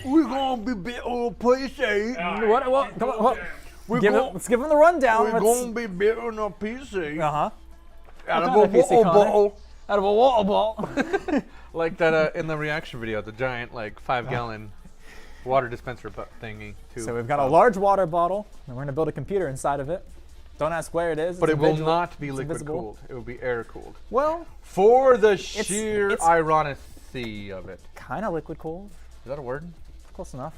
We're gonna be building a PC. What? Come on. Let's give him the rundown. We're gonna be building a PC. Uh-huh. Out of What a kind of PC, water Connor? bottle. Out of a water bottle. Like that in the reaction video, the giant like 5-gallon water dispenser thingy. Too. So we've got a large water bottle, and we're gonna build a computer inside of it. Don't ask where it is. But it's it will invisible. not be It's liquid invisible. cooled. It will be air cooled. Well, For the sheer it's- ironicy of it. kind of liquid cooled. Is that a word? Close enough.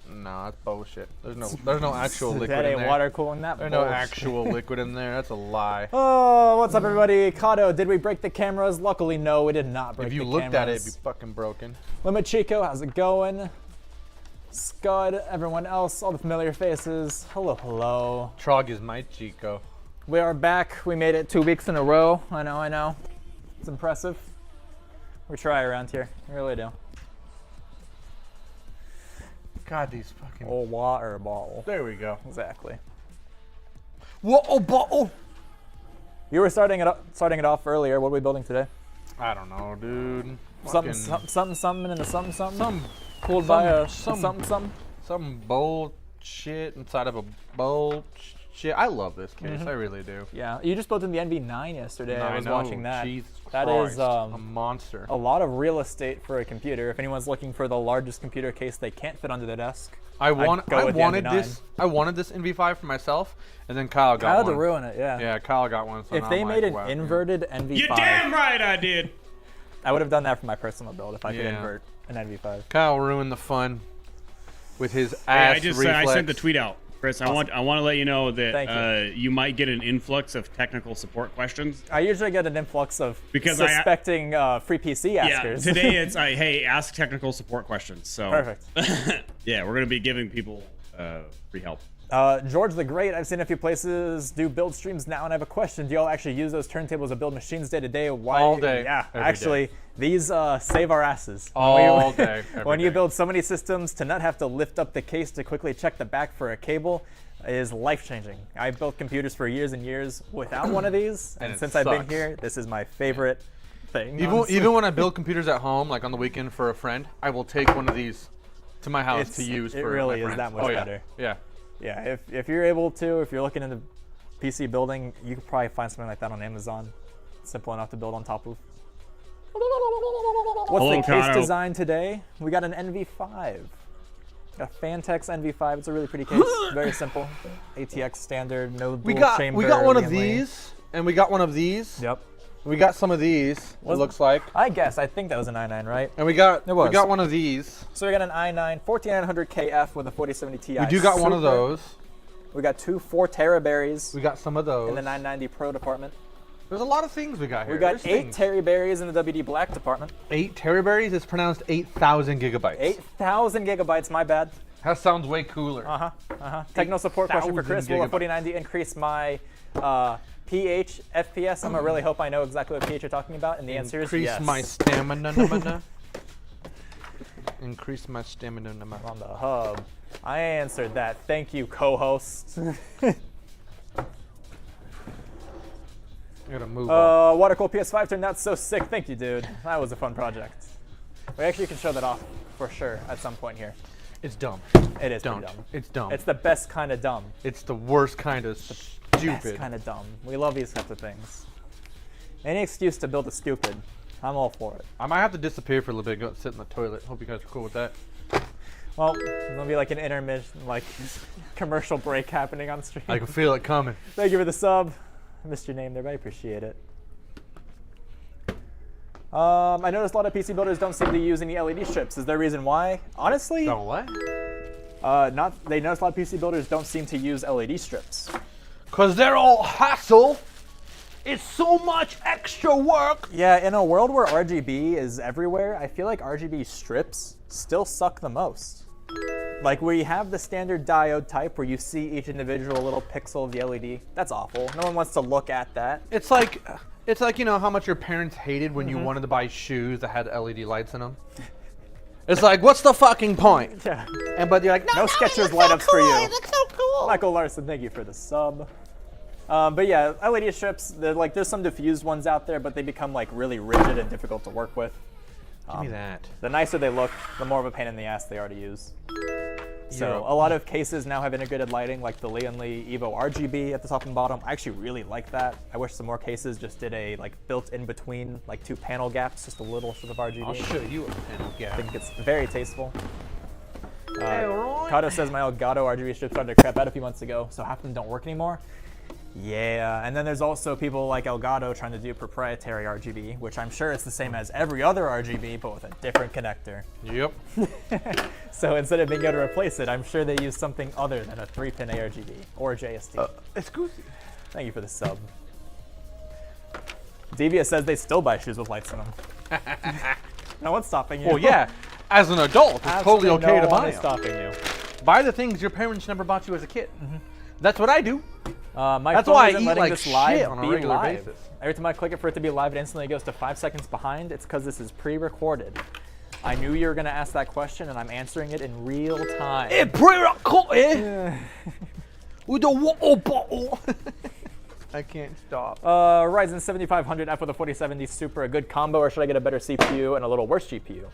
No, that's bullshit. There's no actual liquid That in ain't there. water cooling that. There's no bullshit. actual liquid in there. That's a lie. Oh, what's up, everybody? Kato, did we break the cameras? Luckily, no, we did not break If the you cameras. looked at it, it'd be fucking broken. Limit Chico, how's it going? Scud, everyone else, all the familiar faces. Hello, hello. Trog is my Chico. We are back. We made it 2 weeks in a row. I know. It's impressive. We try around here. We really do. God, these fucking. Oh, water bottle. There we go. Exactly. Water bottle. You were starting it off earlier. What are we building today? I don't know, dude. Something, Fucking- something, and a something. Some Pulled by a some- something. Some bullshit inside of a bullshit. I love this case. I really do. Yeah, you just built in the NV9 yesterday. I was watching that. Jesus That Christ, is a monster. a lot of real estate for a computer. If anyone's looking for the largest computer case they can't fit under the desk, I wanted NV9. this NV5 for myself, and then Kyle got I had one. to ruin it. Yeah. Yeah, Kyle got one. So If now they I'm made like, an wow. inverted NV5, You're damn right I did. I would have done that for my personal build if I could Yeah. invert an NV5. Kyle ruined the fun with his Hey, ass I reflex. sent the tweet out, Chris. I want to let you know Thank that you might get an influx of technical support questions. I usually get an influx of Because I- suspecting free PC askers. Yeah, today it's hey, ask technical support questions. So Perfect. yeah, we're gonna be giving people free help. George the Great, I've seen a few places do build streams now, and I have a question. Do y'all actually use those turntables to build machines day to day? Why? All day, Yeah, every actually, these save our asses. All day, every When you day. build so many systems, to not have to lift up the case to quickly check the back for a cable is life-changing. I built computers for years and years without one of these, and it since I've been sucks. here, this is my favorite thing. Even when I build computers at home, like on the weekend for a friend, I will take one of these to my house to use it for really my is friends. that much Oh, yeah. better. Yeah. Yeah, if you're able to, if you're looking into PC building, you could probably find something like that on Amazon. Simple enough to build on top of. What's Hello, the case Kato. design today? We got an NV5. Got a Fantex NV5. It's a really pretty case. Very simple. ATX standard, no We dual got chamber. one of Lian Li. these, and we got one of these. Yep. We got some of these. It looks like, I think that was an i9, right? and we got was. one of these. So we got an i9 14900KF with a 4070 Ti. We do got one of Super. those. We got two 4 Teraberries We got some of those. in the 990 Pro department. There's a lot of things we got here. We got There's 8 things. Terryberries in the WD Black department. 8 teraberries. It's pronounced 8,000 gigabytes. 8,000 gigabytes, my bad. That sounds way cooler. Techno support question for 8,000 Chris. Will a gigabytes. 4090 increase my pH, FPS? I'm going to really hope I know exactly what pH you're talking about. And the answer is Increase yes. my stamina. Increase my stamina. On the hub. I answered that. Thank you, co-host. I gotta move on. Water cool PS5 turned out so sick. Thank you, dude. That was a fun project. We actually can show that off for sure at some point here. It's dumb. It is pretty Don't. dumb. It's dumb. It's the best kind of dumb. It's the worst kind of Best stupid. kind of dumb. We love these types of things. Any excuse to build a stupid, I'm all for it. I might have to disappear for a little bit, go sit in the toilet. Hope you guys are cool with that. Well, there'll be like an intermission, like commercial break happening on stream. I can feel it coming. Thank you for the sub. I missed your name there, but I appreciate it. I noticed a lot of PC builders don't seem to use any LED strips. Is there a reason why? Honestly, Oh, what? they noticed a lot of PC builders don't seem to use LED strips. Because they're all hassle. It's so much extra work. Yeah, in a world where RGB is everywhere, I feel like RGB strips still suck the most. Like we have the standard diode type where you see each individual little pixel of the LED. That's awful. No one wants to look at that. It's like you know how much your parents hated when you wanted to buy shoes that had LED lights in them. It's like, what's the fucking point? Yeah. But you're like, No Skechers light ups for you. Michael Larson, thank you for the sub. But yeah, LED strips, there's some diffused ones out there, but they become like really rigid and difficult to work with. Give me that. The nicer they look, the more of a pain in the ass they are to use. So Yeah. a lot of cases now have integrated lighting, like the Lee & Lee Evo RGB at the top and bottom. I actually really like that. I wish some more cases just did a like built in between, like 2 panel gaps, just a little sort of RGB. I'll show you a panel I gap. think it's very tasteful. Roy. Kato says my Elgato RGB strips started to crap out a few months ago, so half of them don't work anymore. Yeah, and then there's also people like Elgato trying to do proprietary RGB, which I'm sure is the same as every other RGB, but with a different connector. Yep. So instead of being able to replace it, I'm sure they use something other than a 3-pin ARGB or JST. Excuse. Thank you for the sub. Devia says they still buy shoes with lights in them. No one's stopping you. Well, yeah. As an adult, it's totally Absolutely okay no to one buy is them. stopping you. Buy the things your parents never bought you as a kid. That's what I do. My That's phone why I isn't eat letting like this shit live on a be regular live. basis. Every time I click it for it to be live, it instantly goes to 5 seconds behind. It's because this is pre-recorded. I knew you were going to ask that question, and I'm answering it in real time. With the water bottle. I can't stop. Ryzen 7500F with a 4070 Super, a good combo, or should I get a better CPU and a little worse GPU?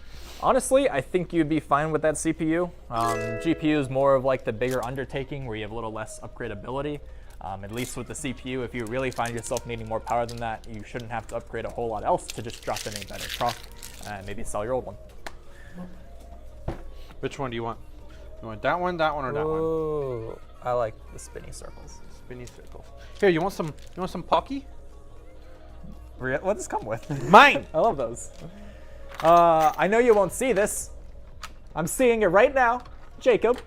Honestly, I think you'd be fine with that CPU. GPU is more of like the bigger undertaking where you have a little less upgradability. At least with the CPU, if you really find yourself needing more power than that, you shouldn't have to upgrade a whole lot else to just drop in a better truck and maybe sell your old one. Which one do you want? You want that one, or that one? Oh, I like the spinny circles. Spinny circles. Here, you want some Pocky? What does this come with? Mine. I love those. I know you won't see this. I'm seeing it right now, Jacob.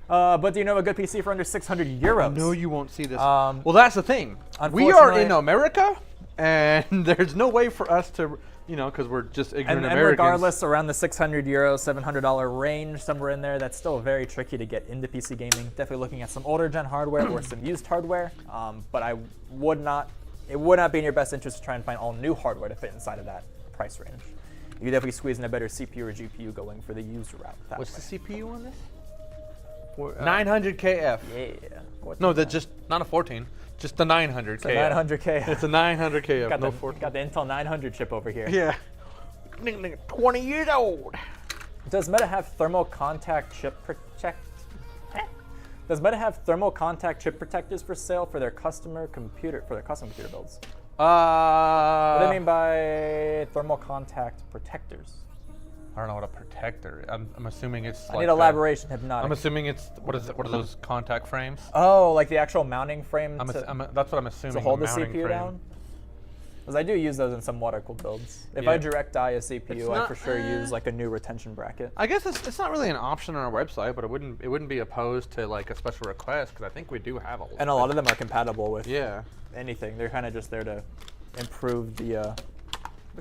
But do you know a good PC for under 600 euros? No, you won't see this. Um, Well, that's the thing. We are in unfortunately- America, and there's no way for us to, because we're just ignorant And Americans. regardless, around the 600 euro, $700 range, somewhere in there, that's still very tricky to get into PC gaming. Definitely looking at some older gen hardware or some used hardware. But it would not be in your best interest to try and find all new hardware to fit inside of that price range. You could definitely squeeze in a better CPU or GPU going for the used route. What's way. the CPU on this? 900 KF. Yeah. What's No, that? that's just not a 14, just the 900 It's a KF. 900K. It's a 900 KF, got, no the, 14. got the Intel 900 chip over here. Yeah. 20 years old. Does Meta have thermal contact chip protect? Does Meta have thermal contact chip protectors for sale for their custom computer builds? What do they mean by thermal contact protectors? I don't know what a protector is. I'm assuming it's I like need elaboration, Hypnotic. I'm assuming it's, what is it? What are those contact frames? Oh, like the actual mounting frame That's what I'm assuming. to hold the mounting CPU frame. down? Because I do use those in some water-cooled builds. If Yeah. I direct die a It's CPU, I not- for sure use like a new retention bracket. I guess it's not really an option on our website, but it wouldn't be opposed to like a special request because I think we do have a. And a lot of them are compatible with Yeah. anything. They're kind of just there to improve the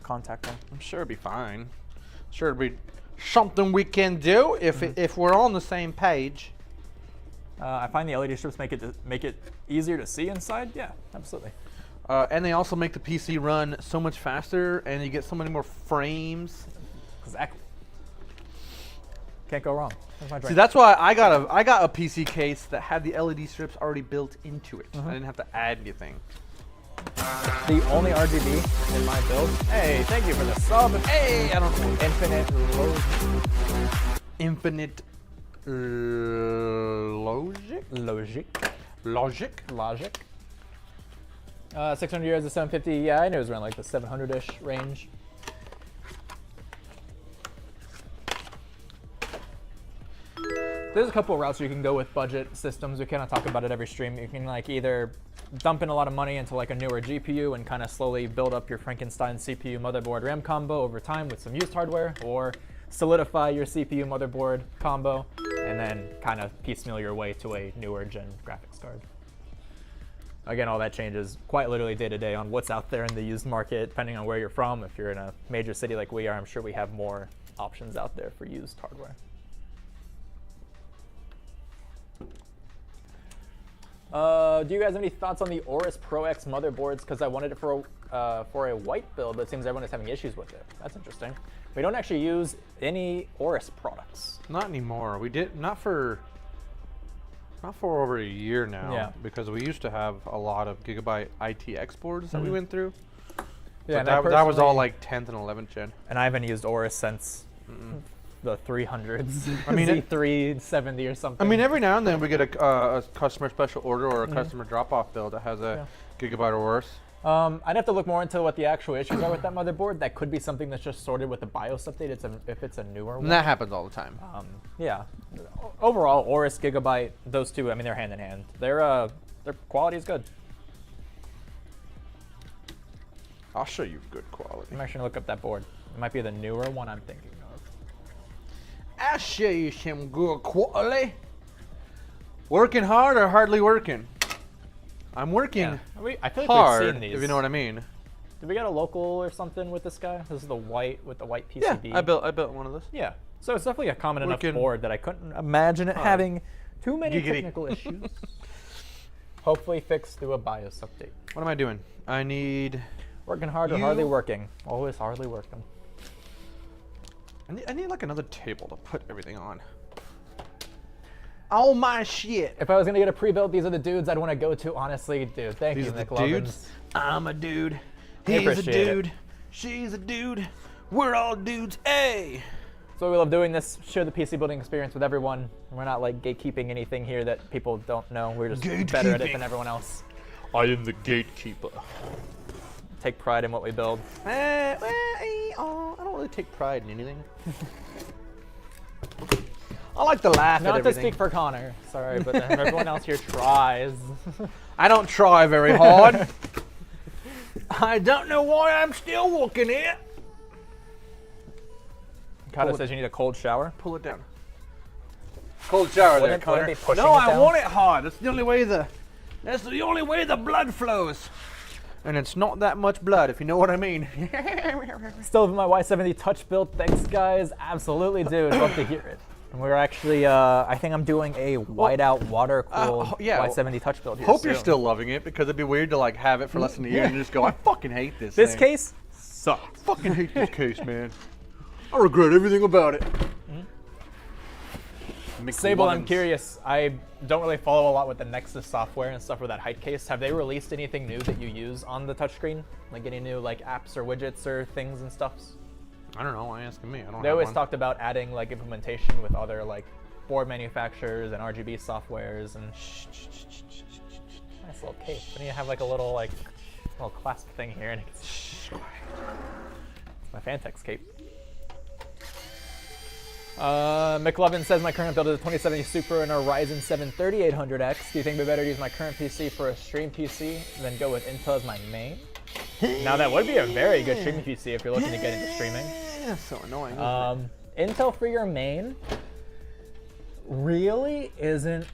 contact one. I'm sure it'd be fine. Sure it'd be something we can do if we're on the same page. I find the LED strips make it easier to see inside. Yeah, absolutely. And they also make the PC run so much faster, and you get so many more frames. Exactly. Can't go wrong. That's my See, drink. that's why I got a PC case that had the LED strips already built into it. I didn't have to add anything. The only RGB in my build. Hey, thank you for the sub. Hey, I don't know. Infinite Infinite logic. 600 euros to 750. Yeah, I knew it was around like the 700-ish range. There's a couple of routes you can go with budget systems. We kind of talk about it every stream. You can like either dump in a lot of money into like a newer GPU and kind of slowly build up your Frankenstein CPU motherboard RAM combo over time with some used hardware, or solidify your CPU motherboard combo and then kind of piecemeal your way to a newer gen graphics card. Again, all that changes quite literally day to day on what's out there in the used market, depending on where you're from. If you're in a major city like we are, I'm sure we have more options out there for used hardware. Do you guys have any thoughts on the Aorus Pro X motherboards? Because I wanted it for a white build, but it seems everyone is having issues with it. That's interesting. We don't actually use any Aorus products. Not anymore. We did not for over a year now. Yeah. Because we used to have a lot of Gigabyte ITX boards that we went through. Yeah, But and that was all personally- like 10th and 11th gen. And I haven't used Aorus since the 300s. I mean, it- Z370 or something. I mean, every now and then we get a customer special order or a customer drop-off build that has a gigabyte or worse. I'd have to look more into what the actual issues are with that motherboard. That could be something that's just sorted with the BIOS update. If it's a newer one. And that happens all the time. Yeah. Overall, Aorus, Gigabyte, those two. I mean, they're hand in hand. Their quality is good. I'll show you good quality. I'm actually gonna look up that board. It might be the newer one I'm thinking of. I'll show you some good quality. Working hard or hardly working? I'm working I feel like hard, we've seen these. if you know what I mean. Did we get a local or something with this guy? This is the white with the white Yeah, PCB. I built one of those. Yeah. So it's definitely a common enough Working board that I couldn't imagine it having too many Giggity. technical issues. Hopefully fixed through a BIOS update. What am I doing? I need. Working hard or hardly working? Always hardly working. I need like another table to put everything on. Oh my shit! If I was gonna get a pre-built, these are the dudes I'd want to go to. Honestly, dude, thank These you, are the Nick Lovins. dudes. I'm a dude. We He's a appreciate it. dude. She's a dude. We're all dudes. Hey. So we love doing this. Share the PC building experience with everyone. We're not like gatekeeping anything here that people don't know. We're just better at it than everyone else. I am the gatekeeper. Take pride in what we build. I don't really take pride in anything. I like to laugh at Not to everything. speak for Connor, sorry, but everyone else here tries. I don't try very hard. I don't know why I'm still walking it. Kata says you need a cold shower. Pull it down. Cold shower there, Wouldn't Connor. they be pushing No, it I down? want it hard. That's the only way the blood flows. And it's not that much blood, if you know what I mean. Still have my Y70 touch build. Thanks, guys. Absolutely, dude. Love to hear it. And we're actually, I think I'm doing a whiteout water-cooled yeah. Y70 touch build here Hope you're soon. still loving it, because it'd be weird to like have it for less than a year and just go, I fucking hate this This thing. case sucks. Fucking hate this case, man. I regret everything about it. Sable, I'm curious. I don't really follow a lot with the Nexus software and stuff with that height case. Have they released anything new that you use on the touchscreen? Like any new like apps or widgets or things and stuffs? I don't know. Why are you asking me? I don't They have always one. talked about adding like implementation with other like board manufacturers and RGB softwares and nice little case. Then you have like a little clasp thing here and it's my Fantex cape. McLovin says my current build is a 2070 Super and a Ryzen 7 3800X. Do you think it'd be better to use my current PC for a stream PC than go with Intel as my main? Now that would be a very good streaming PC if you're looking to get into streaming. That's so annoying. Intel for your main really isn't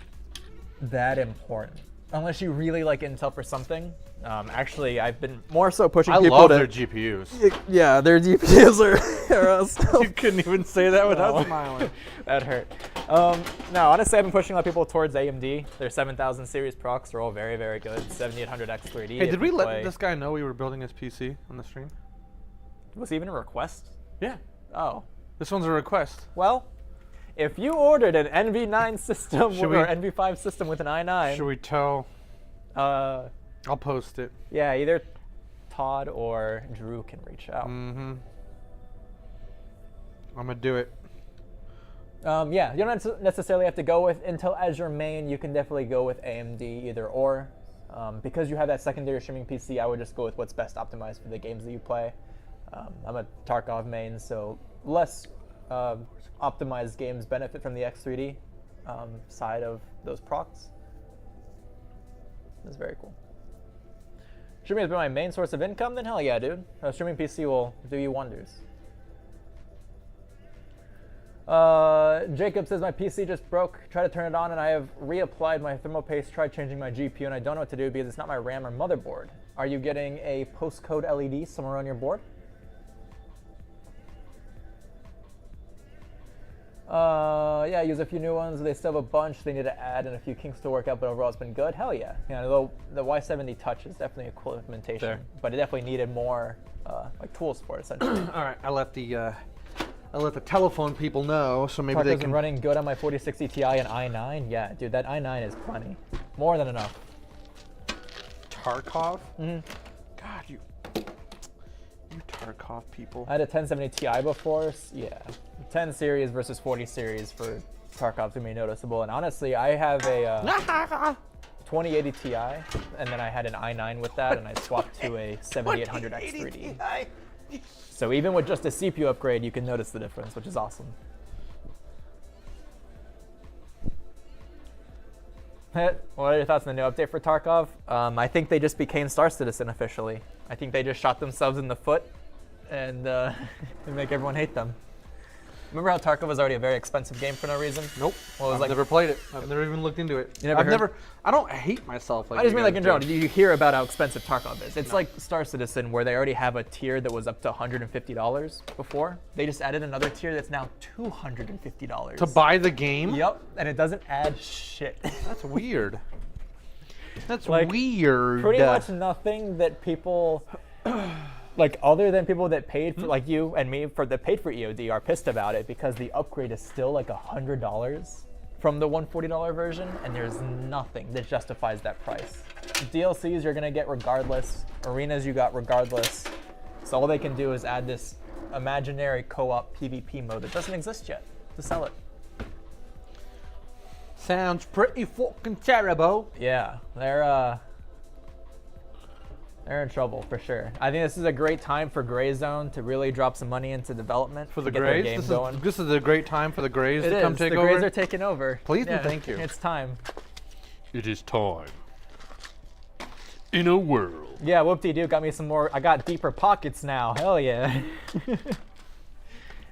that important. Unless you really like Intel for something. Actually, I've been more so pushing I people love to... their GPUs. Yeah, their GPUs are still... You couldn't even say that without No. smiling. That hurt. No, honestly, I've been pushing a lot of people towards AMD. Their 7000 series procs are all very, very good. 7800X 3D. Hey, if did we you let play- this guy know we were building his PC on the stream? Was it even a request? Yeah. Oh. This one's a request. Well, if you ordered an NV9 system Should or we- NV5 system with an i9, Should we tell? I'll post it. yeah, either Todd or Drew can reach out. Mm-hmm. I'm gonna do it. Yeah, you don't necessarily have to go with Intel as your main. You can definitely go with AMD either or. Because you have that secondary streaming PC, I would just go with what's best optimized for the games that you play. I'm a Tarkov main, so less optimized games benefit from the X3D side of those procs. That's very cool. Streaming has been my main source of income, then hell yeah, dude. A streaming PC will do you wonders. Jacob says my PC just broke. Try to turn it on and I have reapplied my thermal paste, tried changing my GPU and I don't know what to do because it's not my RAM or motherboard. Are you getting a postcode LED somewhere on your board? Yeah, I use a few new ones. They still have a bunch they need to add and a few kinks to work out, but overall it's been good. Hell yeah. You know, the Y70 Touch is definitely a cool implementation, Fair. but it definitely needed more like tools for it, essentially. All right, I'll let the telephone people know, so maybe they Parker's can. running good on my 4060 Ti and i9. Yeah, dude, that i9 is plenty. More than enough. Tarkov. God, Tarkov people. I had a 1070 Ti before. Yeah, 10 series versus 40 series for Tarkov's gonna be noticeable. And honestly, I have a 2080 Ti, and then I had an i9 with that, and I swapped to a 7800 X3D. So even with just a CPU upgrade, you can notice the difference, which is awesome. What are your thoughts on the new update for Tarkov? I think they just became Star Citizen officially. I think they just shot themselves in the foot and they make everyone hate them. Remember how Tarkov was already a very expensive game for no reason? Nope. Well, it was I've like, never played it. I've never even looked into it. You never heard? I don't hate myself like I just you mean guys like in general, do. did you hear about how expensive Tarkov is? It's like Star Citizen where they already have a tier that was up to $150 before. They just added another tier that's now $250. To buy the game? Yep, and it doesn't add shit. That's weird. That's Like, weird. Pretty much nothing that people, like other than people that paid for, like you and me, that paid for EOD are pissed about it because the upgrade is still like $100 from the $140 version, and there's nothing that justifies that price. DLCs you're gonna get regardless, arenas you got regardless. So all they can do is add this imaginary co-op PvP mode that doesn't exist yet to sell it. Sounds pretty fucking terrible. Yeah, they're in trouble for sure. I think this is a great time for Gray Zone to really drop some money into development For the to get their Grays? game This going. is a great time for the Grays It to is. come take the over. Grays are taking over. Please and thank you. It's time. It is time. In a world. Yeah, whoop-de-doo, got me some more. I got deeper pockets now. Hell yeah.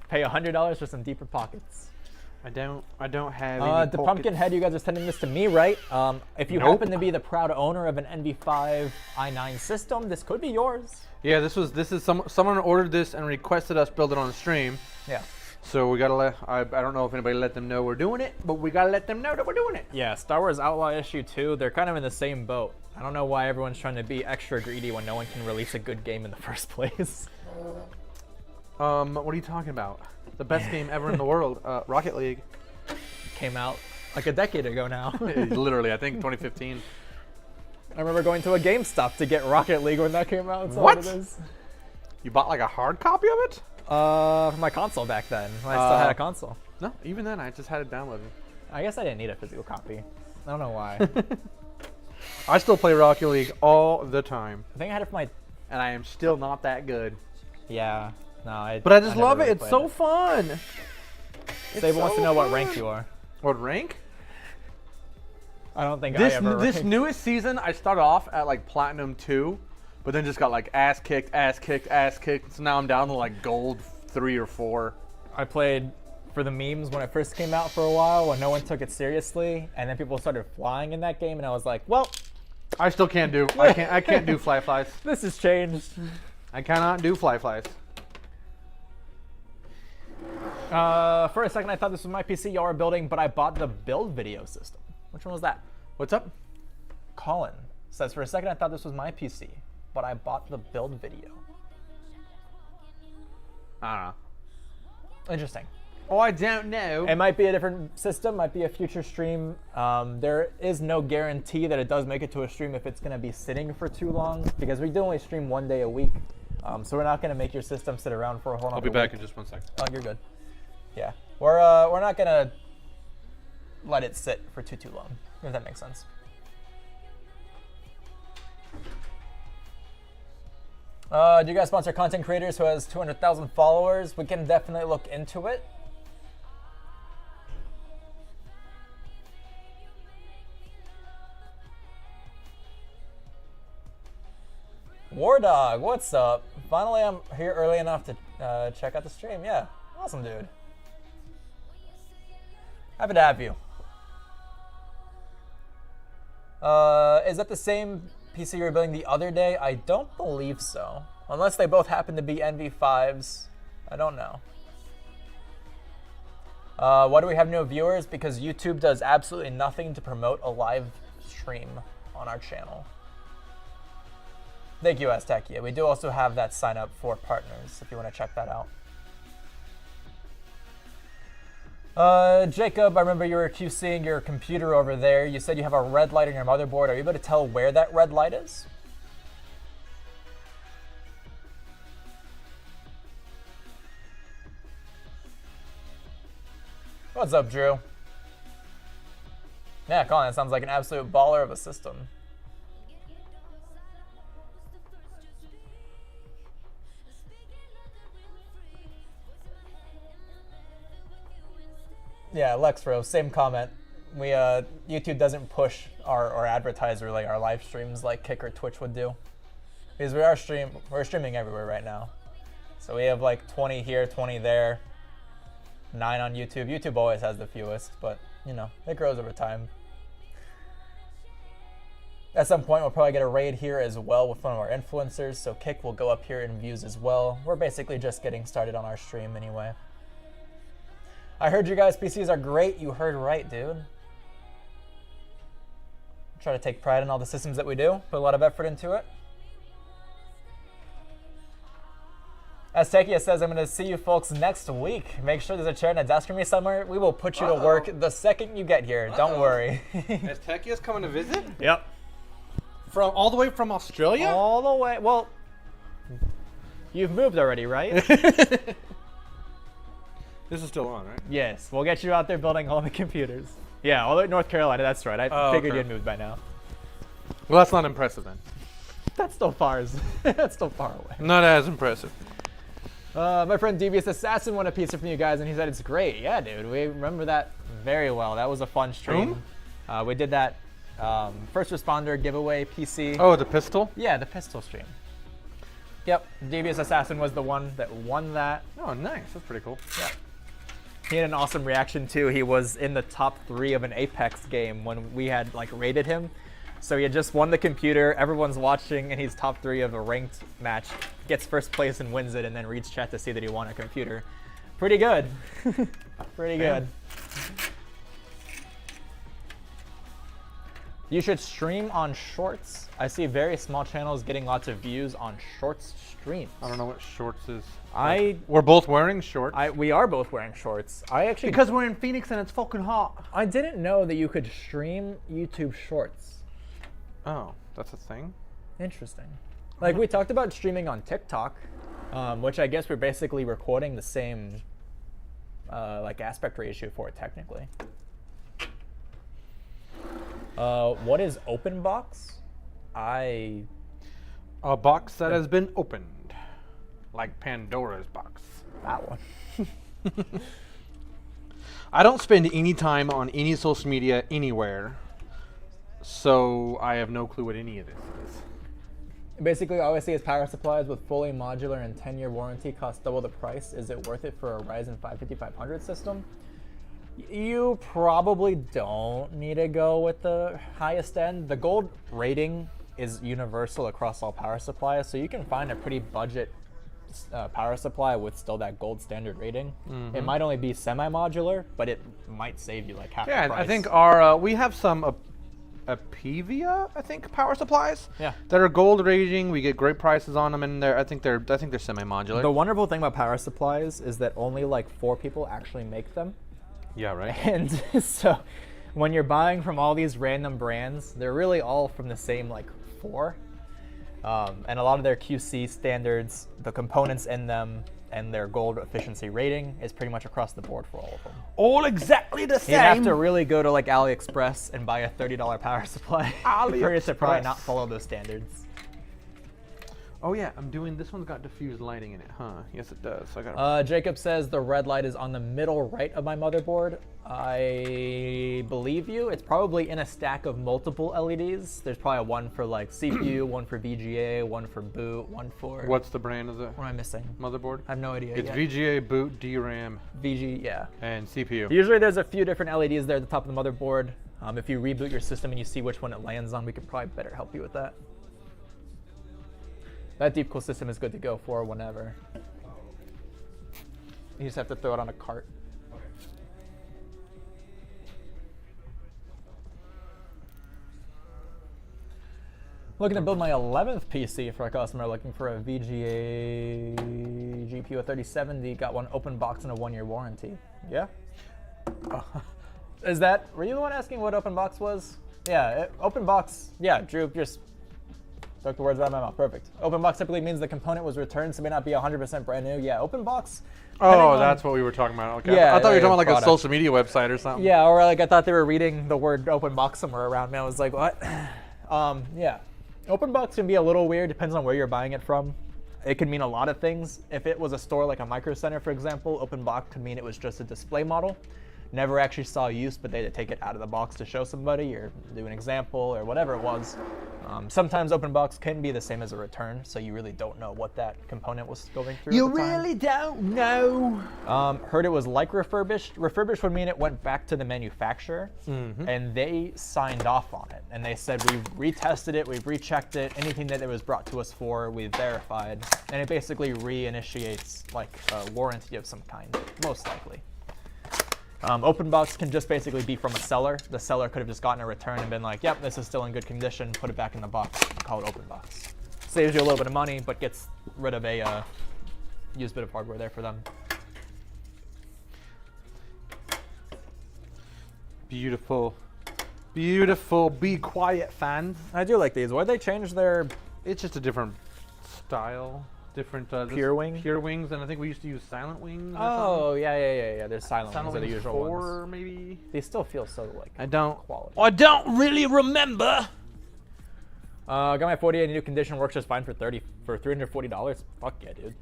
Pay $100 for some deeper pockets. I don't have any The pumpkin head, you guys are sending this to me, right? If you Nope. happen to be the proud owner of an NV5 i9 system, this could be yours. Yeah, this is someone ordered this and requested us build it on the stream. Yeah. So we gotta let, I don't know if anybody let them know we're doing it, but we gotta let them know that we're doing it. Yeah, Star Wars Outlaw issue 2, they're kind of in the same boat. I don't know why everyone's trying to be extra greedy when no one can release a good game in the first place. What are you talking about? The best game ever in the world, Rocket League. Came out like a decade ago now. Literally, I think 2015. I remember going to a GameStop to get Rocket League when that came out. That's all What? it is. You bought like a hard copy of it? For my console back then. When I still had a console. No, even then I just had it downloaded. I guess I didn't need a physical copy. I don't know why. I still play Rocket League all the time, I think I had it for my. and I am still not that good. Yeah. No, But I just never love really it. It's played so fun. Sable wants to know what rank you are. What rank? I don't think This I ever this ranked. newest season, I started off at like Platinum 2, but then just got like ass kicked. So now I'm down to like Gold 3 or 4. I played for the memes when it first came out for a while when no one took it seriously, and then people started flying in that game, and I was like, well, I still can't do. I can't do fly flies. this has changed. I cannot do fly flies. For a second, I thought this was my PC y'all were building, but I bought the build video system. Which one was that? What's up? Colin says, for a second, I thought this was my PC, but I bought the build video. I don't know. Interesting. Oh, I don't know. It might be a different system, might be a future stream. There is no guarantee that it does make it to a stream if it's going to be sitting for too long, because we do only stream 1 day a week. So we're not going to make your system sit around for a whole I'll nother be back week. in just 1 second. Oh, you're good. Yeah, we're not gonna let it sit for too long, if that makes sense. Do you guys sponsor content creators who has 200,000 followers? We can definitely look into it. War Dog, what's up? Finally, I'm here early enough to check out the stream. Yeah, awesome, dude. Happy to have you. Is that the same PC you were building the other day? I don't believe so. Unless they both happen to be NV5s. I don't know. Why do we have no viewers? Because YouTube does absolutely nothing to promote a live stream on our channel. Thank you, Aztecia. We do also have that sign up for partners if you want to check that out. Jacob, I remember you were QCing your computer over there. You said you have a red light on your motherboard. Are you able to tell where that red light is? What's up, Drew? Yeah, Colin, that sounds like an absolute baller of a system. Yeah, Lexro, same comment. We YouTube doesn't push or advertise really our live streams like Kick or Twitch would do, because we're streaming everywhere right now. So we have like 20 here, 20 there, 9 on YouTube. YouTube always has the fewest, but you know, it grows over time. At some point, we'll probably get a raid here as well with one of our influencers, so Kick will go up here in views as well. We're basically just getting started on our stream anyway. I heard you guys' PCs are great. You heard right, dude. Try to take pride in all the systems that we do. Put a lot of effort into it. As Tekia says, I'm going to see you folks next week. Make sure there's a chair and a desk for me somewhere. We will put you to work the second you get here. Don't worry. Is Tekia's coming to visit? Yep. From all the way from Australia? All the way. Well, you've moved already, right? This is still on, right? Yes. We'll get you out there building all the computers. Yeah, all the way to North Carolina. That's right. I figured you'd moved by now. Well, that's not impressive then. That's still far. That's still far away. Not as impressive. My friend Devious Assassin won a pizza from you guys, and he said it's great. Yeah, dude, we remember that very well. That was a fun stream. We did that first responder giveaway PC. Oh, the pistol? Yeah, the pistol stream. Yep, Devious Assassin was the one that won that. Oh, nice. That's pretty cool. Yeah. He had an awesome reaction too. He was in the top 3 of an Apex game when we had like rated him. So he had just won the computer, everyone's watching, and he's top 3 of a ranked match. Gets first place and wins it, and then reads chat to see that he won a computer. Pretty good. Pretty good. You should stream on Shorts. I see very small channels getting lots of views on Shorts streams. I don't know what shorts is. I We're both wearing shorts. we are both wearing shorts. I actually Because we're in Phoenix and it's fucking hot. I didn't know that you could stream YouTube Shorts. Oh, that's a thing? Interesting. Like we talked about streaming on TikTok, which I guess we're basically recording the same like aspect ratio for it technically. What is OpenBox? A box that has been opened. Like Pandora's box. That one. I don't spend any time on any social media anywhere, so I have no clue what any of this is. Basically, all I see is power supplies with fully modular and 10-year warranty cost double the price. Is it worth it for a Ryzen 5 5500 system? You probably don't need to go with the highest end. The gold rating is universal across all power supplies, so you can find a pretty budget power supply with still that gold standard rating. It might only be semi-modular, but it might save you like half the price. I think our we have some Apivia, I think, power supplies. Yeah. That are gold rating. We get great prices on them, and they're I think they're semi-modular. The wonderful thing about power supplies is that only like 4 people actually make them. Yeah, right. And so when you're buying from all these random brands, they're really all from the same like 4. And a lot of their QC standards, the components in them, and their gold efficiency rating is pretty much across the board for all of them. All exactly the same. You'd have to really go to like AliExpress and buy a $30 power supply for it to probably not follow those standards. Oh yeah, I'm doing this one's got diffused lighting in it, huh? Yes, it does. So I got. Jacob says the red light is on the middle right of my motherboard. I believe you. It's probably in a stack of multiple LEDs. There's probably one for like CPU, one for VGA, one for boot, one for. What's the brand of the What am I missing? motherboard? I have no idea. It's yet. VGA, boot, DRAM, VG, yeah. and CPU. Usually there's a few different LEDs there at the top of the motherboard. If you reboot your system and you see which one it lands on, we could probably better help you with that. That deep cool system is good to go for whenever. You just have to throw it on a cart. Looking to build my 11th PC for a customer looking for a VGA GPU, a 3070. Got one open box and a 1-year warranty. Yeah? Is that, were you the one asking what open box was? Yeah, open box, yeah, Drew, just Took the words out of my mouth. Perfect. Open box typically means the component was returned, so it may not be 100% brand new. Yeah, open box. Oh, that's what we were talking about. Okay. Yeah, I thought you were talking about like product. a social media website or something. Yeah, or like I thought they were reading the word open box somewhere around me. I was like, what? Yeah. Open box can be a little weird, depends on where you're buying it from. It could mean a lot of things. If it was a store like a Micro Center, for example, open box could mean it was just a display model. Never actually saw use, but they had to take it out of the box to show somebody or do an example or whatever it was. Sometimes open box can be the same as a return, so you really don't know what that component was going through. You at the time. really don't know. Heard it was like refurbished. Refurbished would mean it went back to the manufacturer, and they signed off on it. And they said, we've retested it, we've rechecked it, anything that it was brought to us for, we've verified. And it basically reinitiates like a warranty of some kind, most likely. Open box can just basically be from a seller. The seller could have just gotten a return and been like, yep, this is still in good condition, put it back in the box, call it open box. Saves you a little bit of money, but gets rid of a used bit of hardware there for them. Beautiful. Beautiful. Be quiet, fans. I do like these. Why'd they change their It's just a different style. Different Pure wing? Pure wings, and I think we used to use silent wings. Oh, yeah. There's silent Silent ones are the wings usual 4, ones. maybe. They still feel so like I don't quality. really remember. Got my 48 in new condition, works just fine for $340. Fuck yeah, dude.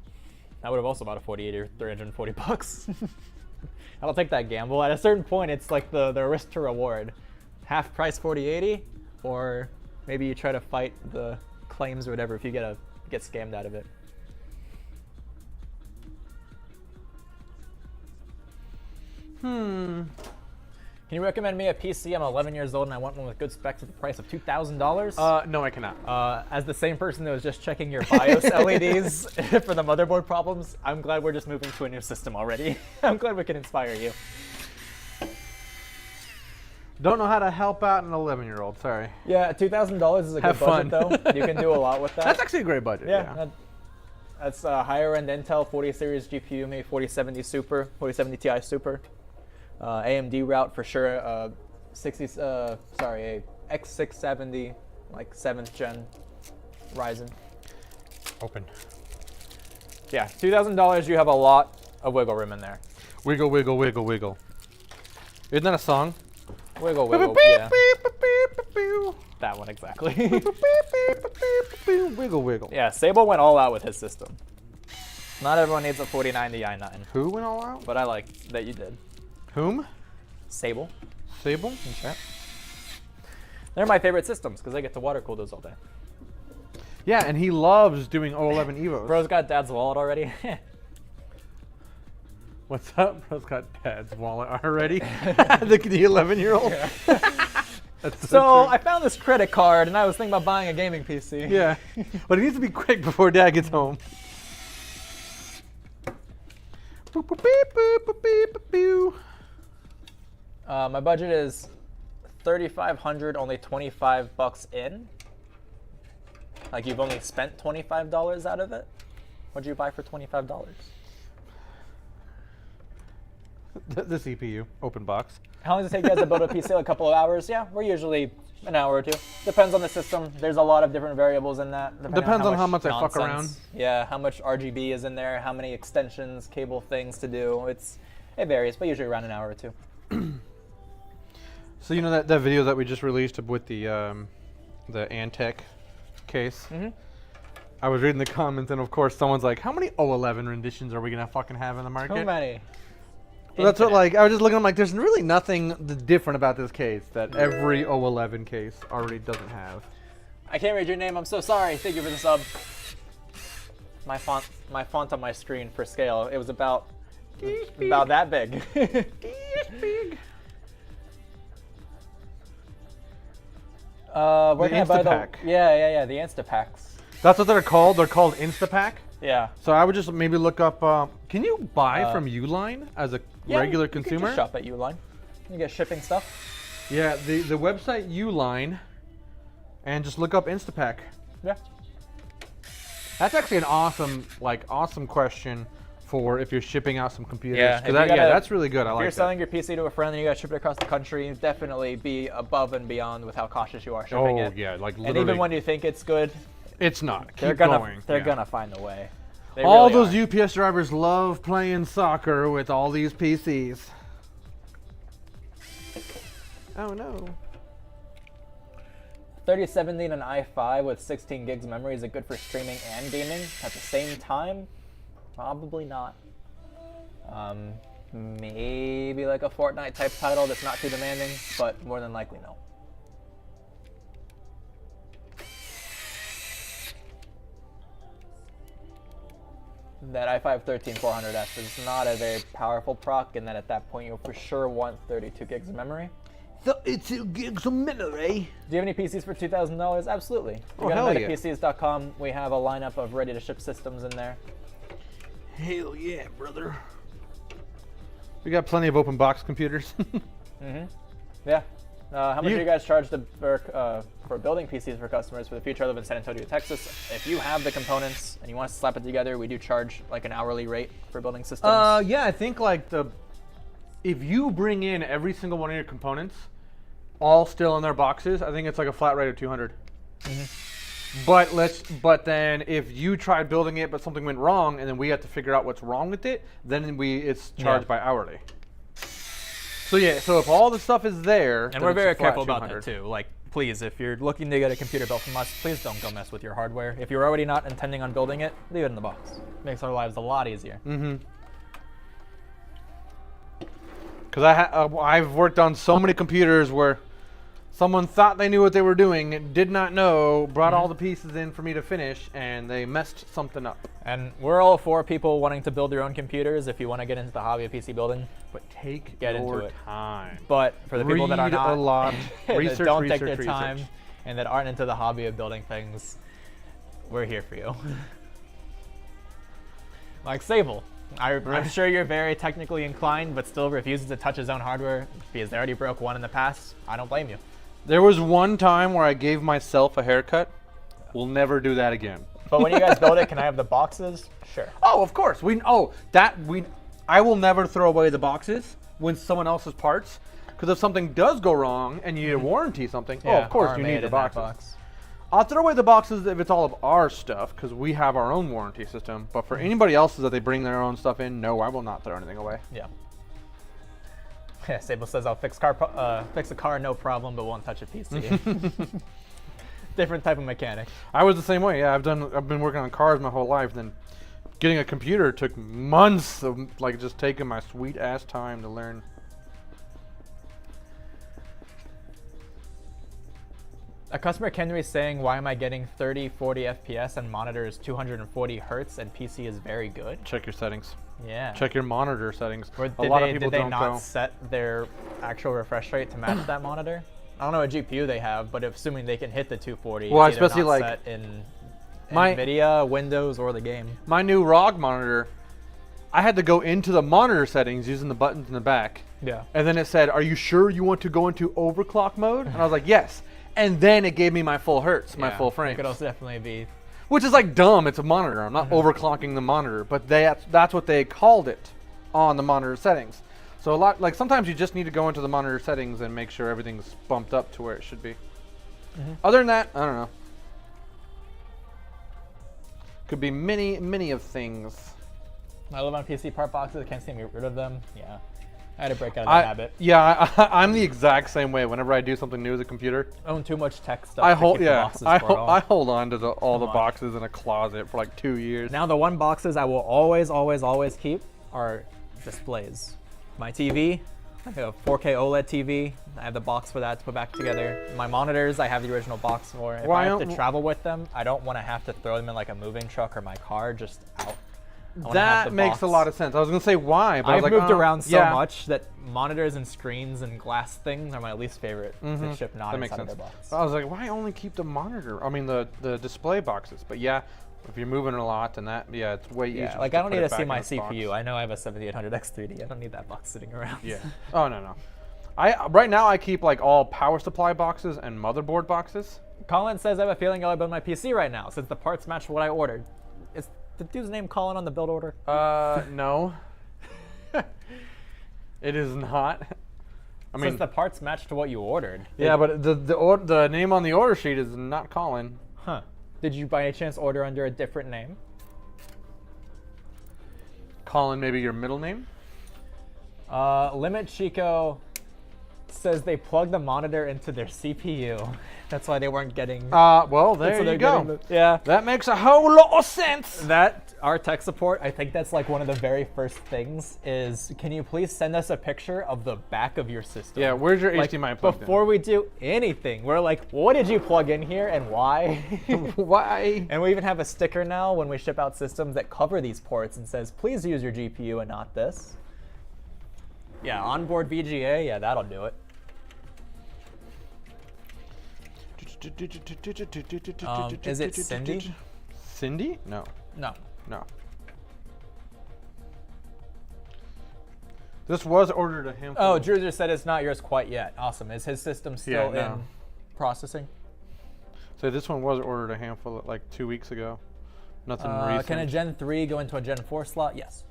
I would have also bought a 48 or 340 bucks. I'll take that gamble. At a certain point, it's like the risk to reward. Half price 4080, or maybe you try to fight the claims or whatever if you get scammed out of it. Can you recommend me a PC? I'm 11 years old and I want one with good specs at the price of $2,000. No, I cannot. As the same person that was just checking your BIOS LEDs for the motherboard problems, I'm glad we're just moving to a new system already. I'm glad we can inspire you. Don't know how to help out an 11-year-old. Sorry. Yeah, $2,000 is a good Have budget fun. though. You can do a lot with that. That's actually a great budget. Yeah, that's a higher end Intel 40 series GPU, maybe 4070 Super, 4070 Ti Super. AMD route for sure. A X670, like 7th gen Ryzen. Open. Yeah, $2,000. You have a lot of wiggle room in there. Wiggle, wiggle, wiggle, wiggle. Isn't that a song? Wiggle, wiggle. Yeah, that one exactly. Wiggle, wiggle. Yeah, Sable went all out with his system. Not everyone needs a 4090 i9, Who went all out? but I like that you did. Whom? Sable. Sable? Sure. They're my favorite systems because I get to water cool those all day. Yeah, and he loves doing 011 Evos. Bro's got dad's wallet already. What's up? Bro's got dad's wallet already. the 11-year-old. That's So true. I found this credit card and I was thinking about buying a gaming PC. Yeah, but it needs to be quick before Dad gets home. Boop, boop, beep, boop, boop, beep, boop, boo. My budget is $3,500, only $25 in. Like you've only spent $25 out of it. What'd you buy for $25? The CPU, open box. How long does it take you guys to build a PC? A couple of hours? Yeah, we're usually an hour or two. Depends on the system. There's a lot of different variables in that. Depends on how much I fuck around. nonsense. Yeah, how much RGB is in there, how many extensions, cable things to do. It varies, but usually around an hour or two. So you know that video that we just released with the Antec case? Mm-hmm. I was reading the comments, and of course someone's like, how many 011 renditions are we gonna fucking have in the market? Too many. Well, that's what, Infinite. like, I was just looking, I'm like, there's really nothing different about this case that every 011 case already doesn't have. I can't read your name. I'm so sorry. Thank you for the sub. My font on my screen for scale. It was about that big. Big. Where The can I buy Instapack. Yeah, the Instapacks. That's what they're called. They're called Instapack. Yeah. So I would just maybe look up. Can you buy from Uline as a regular you can consumer? just shop at Uline. You get shipping stuff. Yeah, the website Uline, and just look up Instapack. Yeah. That's actually an awesome question for if you're shipping out some computers. Yeah, 'Cause if that- you gotta- that's really good. I If like you're that. selling your PC to a friend and you got to ship it across the country, definitely be above and beyond with how cautious you are shipping Oh it. yeah, like And literally. even when you think it's good, It's not. They're Keep gonna going. they're Yeah. gonna find a way. They All really those are. UPS drivers love playing soccer with all these PCs. Oh no. 3070 and an i5 with 16 gigs of memory, is it good for streaming and gaming at the same time? Probably not. Maybe like a Fortnite type title that's not too demanding, but more than likely no. That i5 13400F is not a very powerful proc, and then at that point you'll for sure want 32 gigs of memory. 32 gigs of memory. Do you have any PCs for $2,000? Absolutely. Oh, You hell go to yeah. metapcs.com. We have a lineup of ready-to-ship systems in there. Hell yeah, brother. We got plenty of open box computers. Yeah. How much You- do you guys charge for building PCs for customers for the future? I live in San Antonio, Texas. If you have the components and you want to slap it together, we do charge like an hourly rate for building systems. Yeah, I think like if you bring in every single one of your components, all still in their boxes, I think it's like a flat rate of 200. But then if you tried building it but something went wrong and then we have to figure out what's wrong with it, then it's charged by hourly. So yeah, so if all the stuff is there, And then we're it's a very flat careful about 200. that too. Like, please, if you're looking to get a computer built from us, please don't go mess with your hardware. If you're already not intending on building it, leave it in the box. Makes our lives a lot easier. Because I've worked on so many computers where someone thought they knew what they were doing, did not know, brought all the pieces in for me to finish, and they messed something up. And we're all for people wanting to build their own computers if you want to get into the hobby of PC building. But take Get into your it. time. But for the people that are Read not, a lot. that Research, don't take their research, time, research. and that aren't into the hobby of building things, we're here for you. Like Sable. I'm sure you're very technically inclined, but still refuses to touch his own hardware because they already broke one in the past. I don't blame you. There was one time where I gave myself a haircut. We'll never do that again. But when you guys build it, can I have the boxes? Sure. Oh, of course. I will never throw away the boxes when someone else's parts, because if something does go wrong and you need to warranty something, of course you need the boxes. I'll throw away the boxes if it's all of our stuff, because we have our own warranty system. But for anybody else's that they bring their own stuff in, no, I will not throw anything away. Yeah. Yeah, Sable says I'll fix a car no problem, but won't touch a PC. Different type of mechanic. I was the same way. Yeah, I've been working on cars my whole life. Then getting a computer took months of like just taking my sweet ass time to learn. A customer Kenry is saying, why am I getting 30, 40 FPS and monitor is 240 hertz and PC is very good? Check your settings. Yeah. Check your monitor settings. Or A lot of people did they don't not go. set their actual refresh rate to match that monitor? I don't know what GPU they have, but assuming they can hit the 240, Well, it's either especially, not like, set in my- NVIDIA, Windows, or the game. My new ROG monitor, I had to go into the monitor settings using the buttons in the back. Yeah. And then it said, "Are you sure you want to go into overclock mode?" And I was like, "Yes." And then it gave me my full hertz, my full It frame. could also definitely be. Which is like dumb. It's a monitor. I'm not overclocking the monitor, but that's what they called it on the monitor settings. So sometimes you just need to go into the monitor settings and make sure everything's bumped up to where it should be. Other than that, I don't know. Could be many of things. I live on PC part boxes. I can't seem to get rid of them. Yeah. I had to break out of that habit. Yeah, I'm the exact same way. Whenever I do something new with a computer, Own too much tech stuff. I to hold keep the boxes for it all. I hold on to all the on. boxes in a closet for like 2 years. Now the one boxes I will always keep are displays. My TV, I have a 4K OLED TV. I have the box for that to put back together. My monitors, I have the original box for. If I have to travel with them, I don't want to have to throw them in like a moving truck or my car just out. I wanna have That the makes a box. lot of sense. I was gonna say why, but I I've was like, moved oh, around so yeah. much that monitors and screens and glass things are my least favorite to ship not That makes inside sense. of their box. I was like, why only keep the monitor? I mean, the display boxes. But yeah, if you're moving a lot, then it's way easier. Yeah, like to I don't put need it to see back my in its box. CPU. I know I have a 7800X3D. I don't need that box sitting around. Yeah. Oh no. Right now I keep like all power supply boxes and motherboard boxes. Colin says I have a feeling I'll build my PC right now since the parts match what I ordered. Is the dude's name Colin on the build order? No. It is not. I mean, Since the parts match to what you ordered. yeah, but the name on the order sheet is not Colin. Huh. Did you by any chance order under a different name? Colin, maybe your middle name? Limit Chico says they plugged the monitor into their CPU. That's why they weren't getting. Well, there you go. Yeah. That makes a whole lot of sense. That, our tech support, I think that's like one of the very first things is, can you please send us a picture of the back of your system? Yeah, where's your HDMI plugged Before we do anything, we're like, what did you plug in here and why? in? Why? And we even have a sticker now when we ship out systems that cover these ports and says, please use your GPU and not this. Yeah, onboard VGA, yeah, that'll do it. Is it Cindy? Cindy? No. No. No. This was ordered a handful. Oh, Drew just said it's not yours quite yet. Awesome. Is his system still in processing? So this one was ordered a handful like 2 weeks ago. Nothing recent. Can a Gen 3 go into a Gen 4 slot? Yes.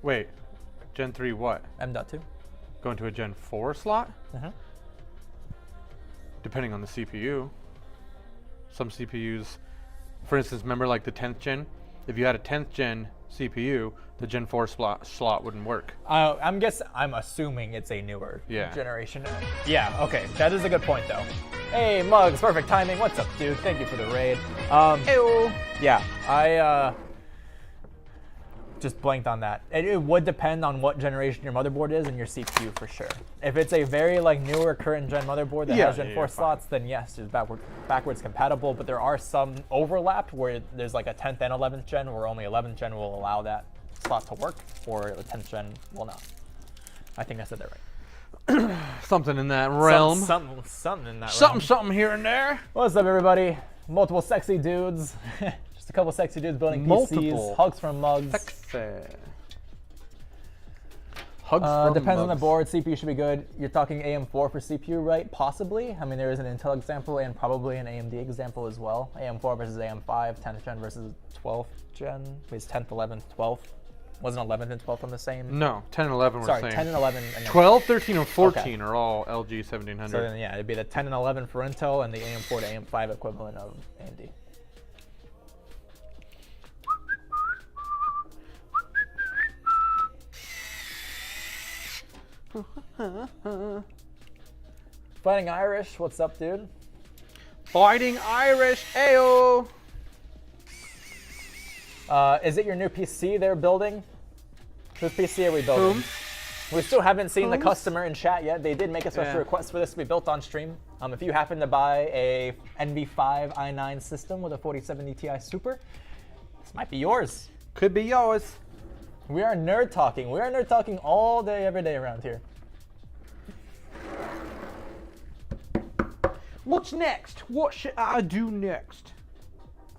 Wait, Gen 3 what? M.2. Go into a Gen 4 slot? Uh-huh. Depending on the CPU. Some CPUs, for instance, remember like the 10th gen? If you had a 10th gen CPU, the Gen 4 slot wouldn't work. I'm assuming it's a newer Yeah. generation. Yeah, okay. That is a good point though. Hey, Muggs, perfect timing. What's up, dude? Thank you for the raid. Ew. Yeah, I just blanked on that. It would depend on what generation your motherboard is and your CPU for sure. If it's a very like newer current gen motherboard that has Gen 4 slots, then yes, it's backwards compatible. But there are some overlap where there's like a 10th and 11th gen where only 11th gen will allow that slot to work, or the 10th gen will not. I think I said that right. Something in that realm. Something in that realm. Something here and there. What's up, everybody? Multiple sexy dudes. Just a couple sexy dudes building PCs. Hugs from Mugs. Sexy. Hugs from Depends on the Mugs. board. CPU should be good. You're talking AM4 for CPU, right? Possibly. I mean, there is an Intel example and probably an AMD example as well. AM4 versus AM5, 10th gen versus 12th gen. Is 10th, 11th, 12th? Wasn't 11th and 12th on the same? No, 10 and 11 were the Sorry, same. 10 and 11. And 12, 13, and 14 Okay. are all LG 1700. So then, yeah, it'd be the 10 and 11 for Intel and the AM4 to AM5 equivalent of AMD. Fighting Irish, what's up, dude? Fighting Irish, ayo! Is it your new PC they're building? Whose PC are we building? We still haven't seen the customer in chat yet. They did make a special request for this to be built on stream. If you happen to buy a NV5 i9 system with a 4070 Ti Super, this might be yours. Could be yours. We are nerd talking. We are nerd talking all day, every day around here. What's next? What should I do next?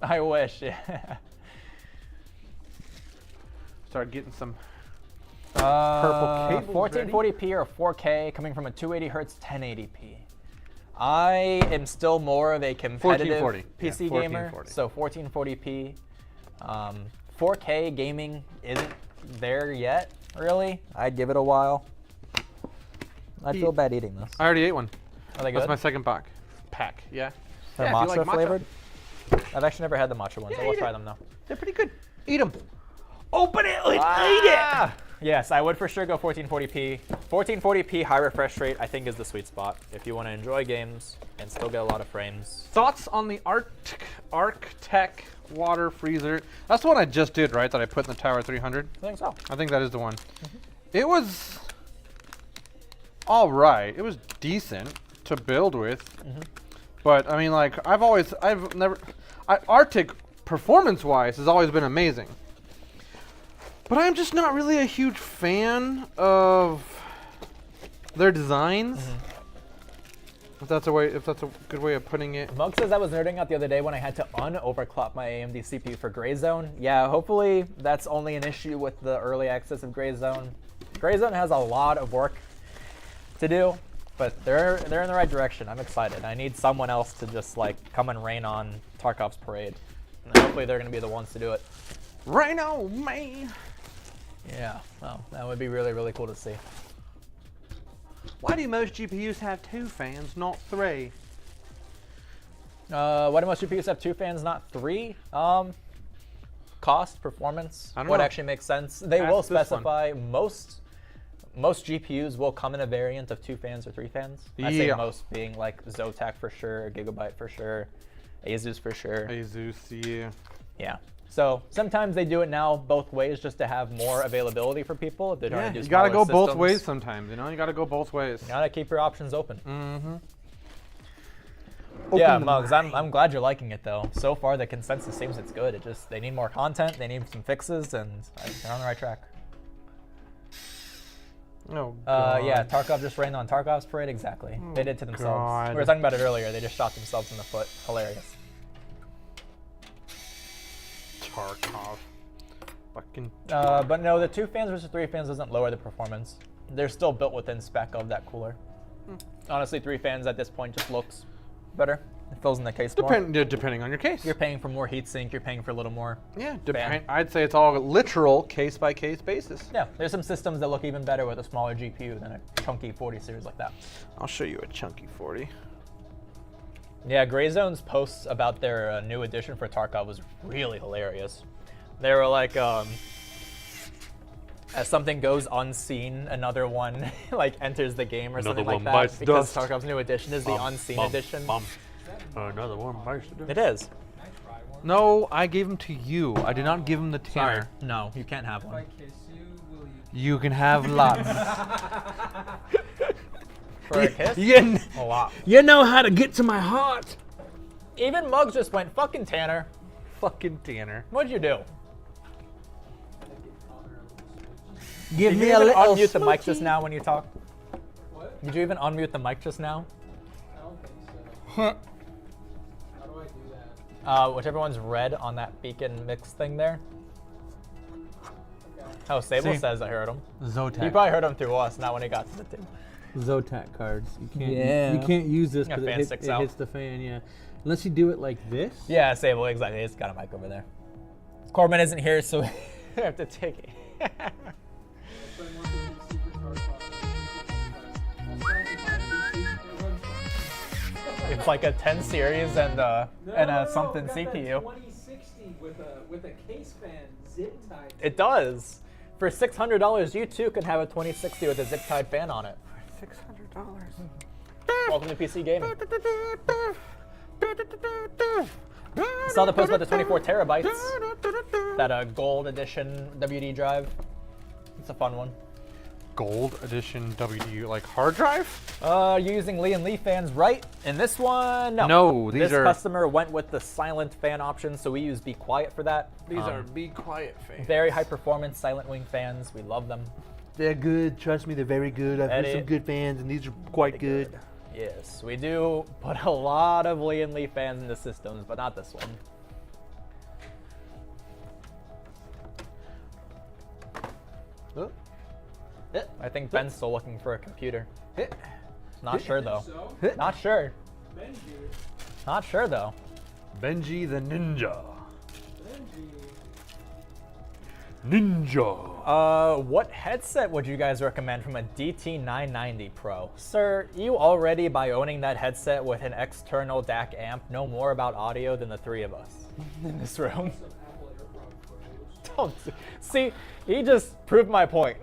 I wish. Yeah. Start getting some purple cables 1440p or 4K coming from a 280 hertz 1080p. I am still more of a competitive 1440. PC Yeah, gamer, 1440. so 1440p. 4K gaming isn't there yet, really. I'd give it a while. I feel bad eating this. I already ate one. Are they good? That's my second pack. Yeah. They're Yeah, if you matcha like matcha. flavored? I've actually never had the matcha ones, so we'll eat try it. them now. They're pretty good. Eat them. Open it and eat it. Yes, I would for sure go 1440p. 1440p high refresh rate, I think, is the sweet spot if you want to enjoy games and still get a lot of frames. Thoughts on the Arctec water freezer? That's the one I just did, right? That I put in the Tower 300. I think so. I think that is the one. It was all right. It was decent to build with. But I mean, like, Arctic performance-wise has always been amazing. But I'm just not really a huge fan of their designs. If that's a good way of putting it. Mug says I was nerding out the other day when I had to un-overclock my AMD CPU for Gray Zone. Yeah, hopefully that's only an issue with the early access of Gray Zone. Gray Zone has a lot of work to do, but they're in the right direction. I'm excited. I need someone else to just like come and rain on Tarkov's parade. And hopefully they're going to be the ones to do it. Right on, man. Yeah, well, that would be really, really cool to see. Why do most GPUs have 2 fans, not 3? Why do most GPUs have 2 fans, not 3? Cost, performance, I don't what know. actually makes sense. They Ask will this one. specify most GPUs will come in a variant of 2 fans or 3 fans. I say Yeah. most being like Zotac for sure, Gigabyte for sure, Asus for sure. Asus, yeah. Yeah. So sometimes they do it now both ways just to have more availability for people if they're trying to do You gotta go smaller both systems. ways sometimes, you know? You gotta go both ways. You gotta keep your options open. Mm-hmm. Yeah, Open the Mugs, I'm glad you're liking it though. So far the consensus seems it's good. It just they need more content, they need some fixes, and they're on the right track. Oh, God. Yeah, Tarkov just rained on Tarkov's parade. Exactly. They did to themselves. God. We were talking about it earlier. They just shot themselves in the foot. Hilarious. Tarkov. Fucking But no, the 2 fans versus 3 fans doesn't lower the performance. They're still built within spec of that cooler. Honestly, 3 fans at this point just looks better. It fills in the case more. Depending on your case. You're paying for more heatsink. You're paying for a little more. Yeah, fan. I'd say it's all literal case-by-case basis. Yeah, there's some systems that look even better with a smaller GPU than a chunky 40 series like that. I'll show you a chunky 40. Yeah, Greyzone's posts about their new edition for Tarkov was really hilarious. They were like, as something goes unseen, another one like enters the game or something like that. Because Tarkov's new edition is the unseen edition. Another one bites the dust. It is. No, I gave him to you. I did not give him the Sorry. tanner. No, you can't have one. You can have lots. For a kiss? A lot. You know how to get to my heart. Even Muggs just went, fucking Tanner. Fucking tanner. What'd you do? Give Did you even unmute the mic just now when you talk? What? Did you even unmute the mic just now? I don't think so. How do I do that? Whichever one's red on that beacon mix thing there. Okay. Oh, Sable See? says I heard him. He Zotac. probably heard him through us, not when he got to the team. Zotac cards. You can't. Yeah. You can't use this Yeah, because fan it sticks out. hits the fan. Yeah. Unless you do it like this. Yeah, Sable, exactly. He's got a mic over there. Corbin isn't here, so we have to take it. It's like a 10 series and a something CPU. 2060 with a case fan zip tied. It does. For $600, you too can have a 2060 with a zip tied fan on it. $600. Welcome to PC gaming. Saw the post about the 24 terabytes. That gold edition WD drive. It's a fun one. Gold edition WD, like hard drive? You're using Lee and Lee fans, right? In this one, no. No, these this are- customer went with the silent fan option, so we use Be Quiet for that. These are Be Quiet fans. Very high performance Silent Wing fans. We love them. They're good. Trust me, they're very good. I've heard Eddie. some good fans, and these are quite good. Yes, we do put a lot of Lee and Lee fans into systems, but not this one. Oh. I think Ben's still looking for a computer. Hit. Not sure though. So, Not sure. Benji. Not sure though. Benji the Ninja. Benji. Ninja. What headset would you guys recommend from a DT990 Pro? Sir, you already, by owning that headset with an external DAC amp, know more about audio than the 3 of us in this room. Some Apple AirPod Pros. Don't see, he just proved my point.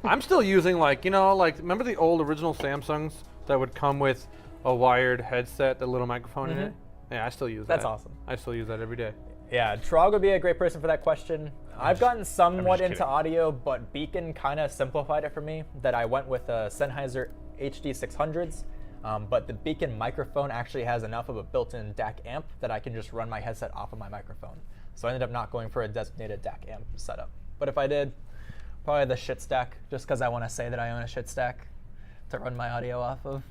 I'm still using remember the old original Samsungs that would come with a wired headset, the little microphone in it? Yeah, I still use that. That's awesome. I still use that every day. Yeah, Trog would be a great person for that question. I've gotten somewhat just into kidding. audio, but Beacon kind of simplified it for me, that I went with Sennheiser HD600s, but the Beacon microphone actually has enough of a built-in DAC amp that I can just run my headset off of my microphone. So I ended up not going for a designated DAC amp setup. But if I did, probably the shit stack, just because I want to say that I own a shit stack to run my audio off of.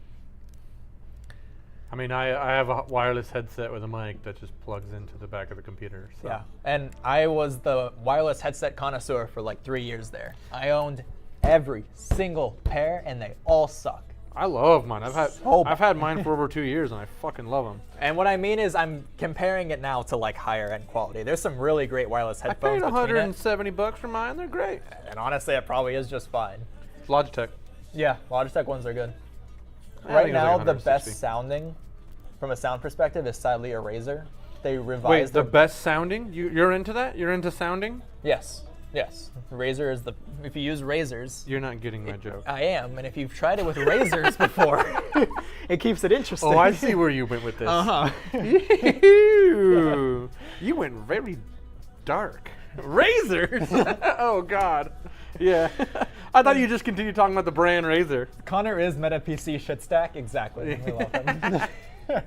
I mean, I have a wireless headset with a mic that just plugs into the back of the computer. So. Yeah, and I was the wireless headset connoisseur for like 3 years there. I owned every single pair, and they all suck. I love mine. So I've had mine for over 2 years, and I fucking love them. And what I mean is I'm comparing it now to like higher end quality. There's some really great wireless I headphones paid between it, $170 for mine. They're great. and honestly, it probably is just fine. Logitech. Yeah, Logitech ones are good. I Right think it was now, like the best 160. sounding from a sound perspective, is sadly a Razer. They revised Wait, the their- best sounding? You're into that? You're into sounding? Yes, yes. Razer is the. If you use Razers, You're not getting my joke. I am, and if you've tried it with Razers before, it keeps it interesting. Oh, I see where you went with this. Uh-huh. You went very dark. Razors? Oh, God. Yeah. I thought you just continued talking about the brand Razer. Connor is Meta PC shit stack. Exactly. We love him. I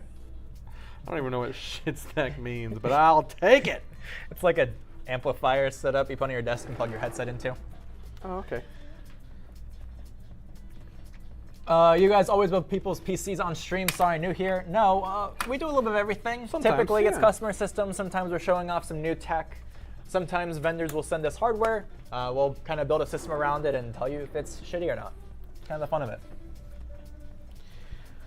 don't even know what shit stack means, but I'll take it. It's like an amplifier set up you put on your desk and plug your headset into. Oh, okay. You guys always build people's PCs on stream. Sorry, new here. No, we do a little bit of everything. Sometimes, Typically, it's yeah. customer systems. Sometimes we're showing off some new tech. Sometimes vendors will send us hardware. We'll kind of build a system around it and tell you if it's shitty or not. Kind of the fun of it.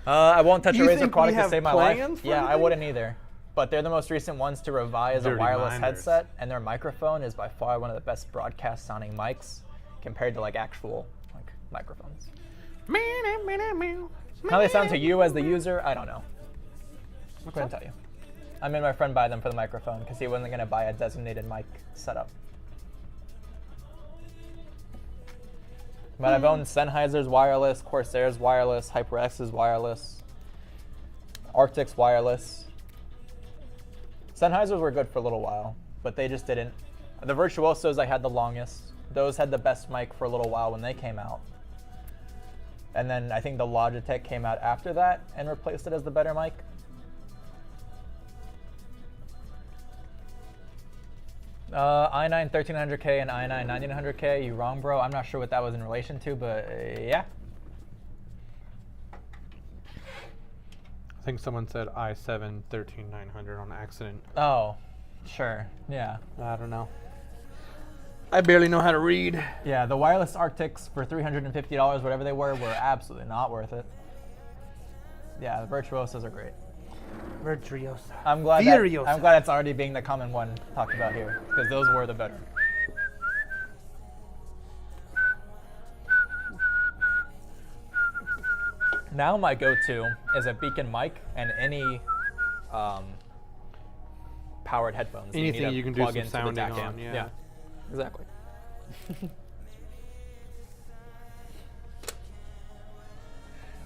I won't touch a You Razer think product we to have save my life. plans for Yeah, I anything? wouldn't either. But they're the most recent ones to revise a Dirty wireless miners. headset, and their microphone is by far one of the best broadcast sounding mics compared to like actual like microphones. How they sound to you as the user, I don't know. I couldn't tell you. I made my friend buy them for the microphone because he wasn't going to buy a designated mic setup. But I've owned Sennheiser's wireless, Corsair's wireless, HyperX's wireless, Arctic's wireless. Sennheisers were good for a little while, but they just didn't. The Virtuosos I had the longest. Those had the best mic for a little while when they came out. And then I think the Logitech came out after that and replaced it as the better mic. i9 1300K and i9 1900K. You wrong, bro. I'm not sure what that was in relation to, but yeah. I think someone said i7 13900 on accident. Oh, sure. Yeah. I don't know. I barely know how to read. Yeah, the wireless Arctics for $350, whatever they were absolutely not worth it. Yeah, the Virtuosos are great. Virtuoso. I'm glad Furiosa. I'm glad it's already being the common one talked about here, because those were the better. Now my go-to is a beacon mic and any powered headphones. that Anything need to you can do plug some into the sounding DAC on, amp. yeah. Exactly.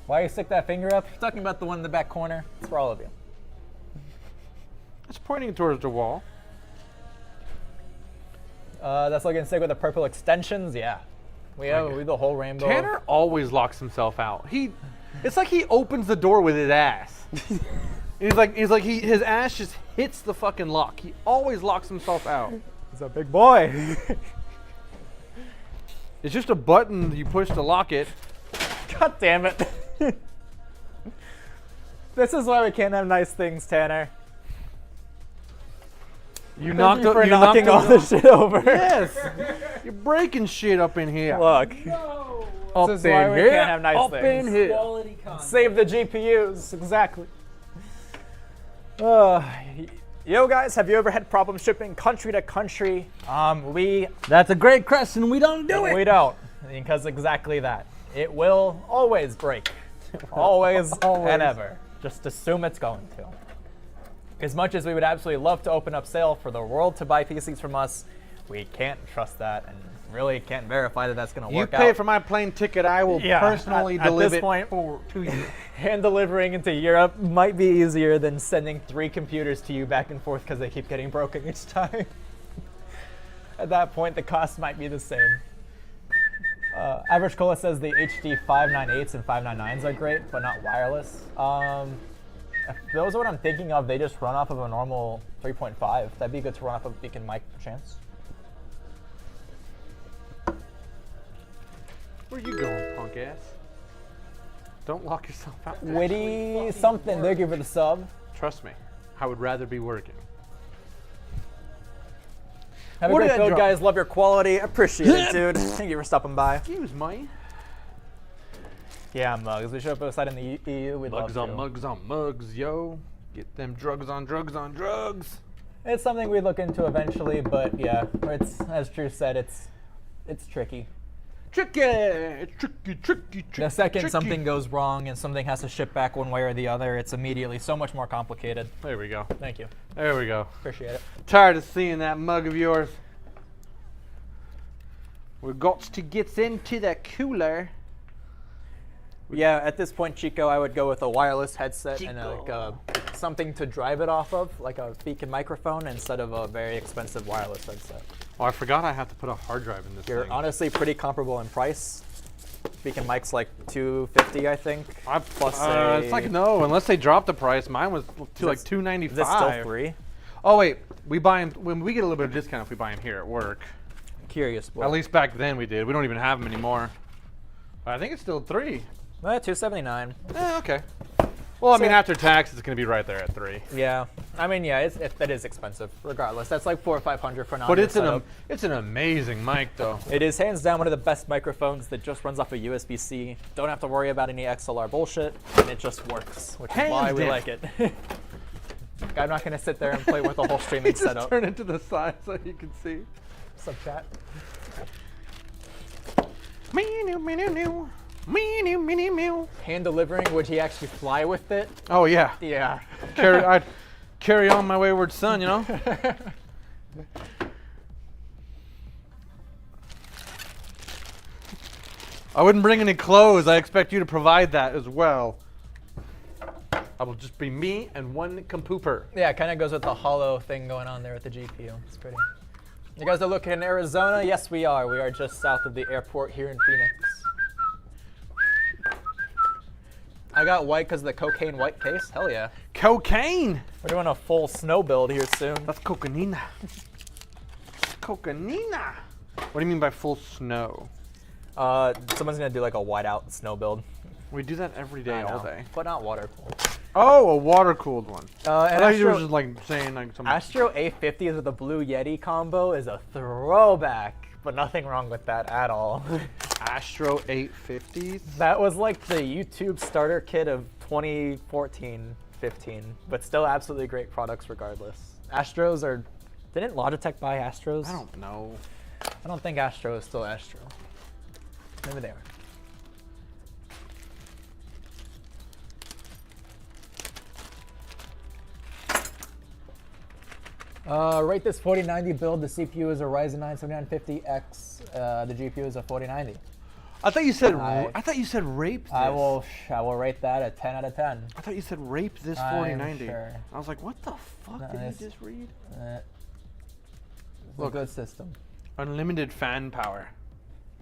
Why you stick that finger up? Talking about the one in the back corner. It's for all of you. It's pointing towards the wall. That's looking sick with the purple extensions. Yeah, we have the whole rainbow. Tanner always locks himself out. It's like he opens the door with his ass. His ass just hits the fucking lock. He always locks himself out. He's a big boy. It's just a button you push to lock it. God damn it. This is why we can't have nice things, Tanner. You Thank you for you knocking all knocked this shit over. Yes. You're breaking shit up in here. Look, Up this is why we can't have nice up things. in here. Quality content. save the GPUs. Exactly. Yo, guys, have you ever had problems shipping country to country? That's a great question. We don't do it. We don't, because exactly that. It will always break. Always and ever. Just assume it's going to. As much as we would absolutely love to open up sale for the world to buy PCs from us, we can't trust that and really can't verify that that's going to You work pay out. for my plane ticket, I will Yeah, personally at deliver this point, to you. hand delivering into Europe might be easier than sending 3 computers to you back and forth because they keep getting broken each time. At that point, the cost might be the same. Average Cola says the HD 598s and 599s are great, but not wireless. If those are what I'm thinking of, they just run off of a normal 3.5. That'd be good to run off of a beacon mic chance. Where you going, punk ass? Don't lock yourself out. Witty something, thank you for the sub. Trust me, I would rather be working. Have a What did great I build, drop? guys. Love your quality. Appreciate it, dude. Thank you for stopping by. Excuse me. Yeah, mugs. We should up outside in the EU. We'd Mugs love on to. mugs on mugs, yo. Get them drugs on drugs on drugs. It's something we'd look into eventually, but yeah, it's as Drew said, it's tricky. Tricky. The second something goes wrong and something has to ship back one way or the other, it's immediately so much more complicated. There we go. Thank you. There we go. Appreciate it. Tired of seeing that mug of yours. We got to get into the cooler. Yeah, at this point, Chico, I would go with a wireless headset and something to drive it off of, like a beacon microphone, instead of a very expensive wireless headset. Oh, I forgot I have to put a hard drive in this You're thing. honestly pretty comparable in price. Beacon mic's like $250, I think. Plus it's like no, unless they drop the price. Mine was like $295. Is it still $3? Oh wait, we buy them when we get a little bit of discount if we buy them here at work. Curious. At least back then we did. We don't even have them anymore. But I think it's still $3. $279. Okay. Well, I mean, after tax, it's going to be right there at $3. Yeah, I mean, yeah, that is expensive. Regardless, that's like $400 or $500 for an audio But setup. it's an amazing mic, though. It is hands down one of the best microphones that just runs off a USB-C. Don't have to worry about any XLR bullshit, and it just works, which is why we like it. I'm not gonna sit there and play with the whole streaming setup. Turn it to the side so you can see. What's up, chat? Hand delivering, would he actually fly with it? Oh yeah. Yeah. I'd carry on my wayward son, you know. I wouldn't bring any clothes. I expect you to provide that as well. I will just be me and one compooper. Yeah, it kind of goes with the hollow thing going on there with the GPU. It's pretty. You guys are looking in Arizona? Yes, we are. We are just south of the airport here in Phoenix. I got white because of the cocaine white case. Hell yeah. Cocaine. We're doing a full snow build here soon. That's cocanina. Cocanina. What do you mean by full snow? Someone's gonna do like a whiteout snow build. We do that every day, all day. But not water cooled. Oh, a water cooled one. I And thought you were Astro, just like saying like some. Astro A50s with the Blue Yeti combo is a throwback, but nothing wrong with that at all. Astro 850s. That was like the YouTube starter kit of 2014, 15, but still absolutely great products regardless. Astros are. Didn't Logitech buy Astros? I don't know. I don't think Astro is still Astro. Maybe they are. Rate this 4090 build. The CPU is a Ryzen 9 7950X. The GPU is a 4090. I thought you said. I thought you said rape. This. I will rate that a 10 out of 10. I thought you said rape this I'm 4090. sure. I was like, what the fuck did Nice. you just read? It's a good system. Unlimited fan power.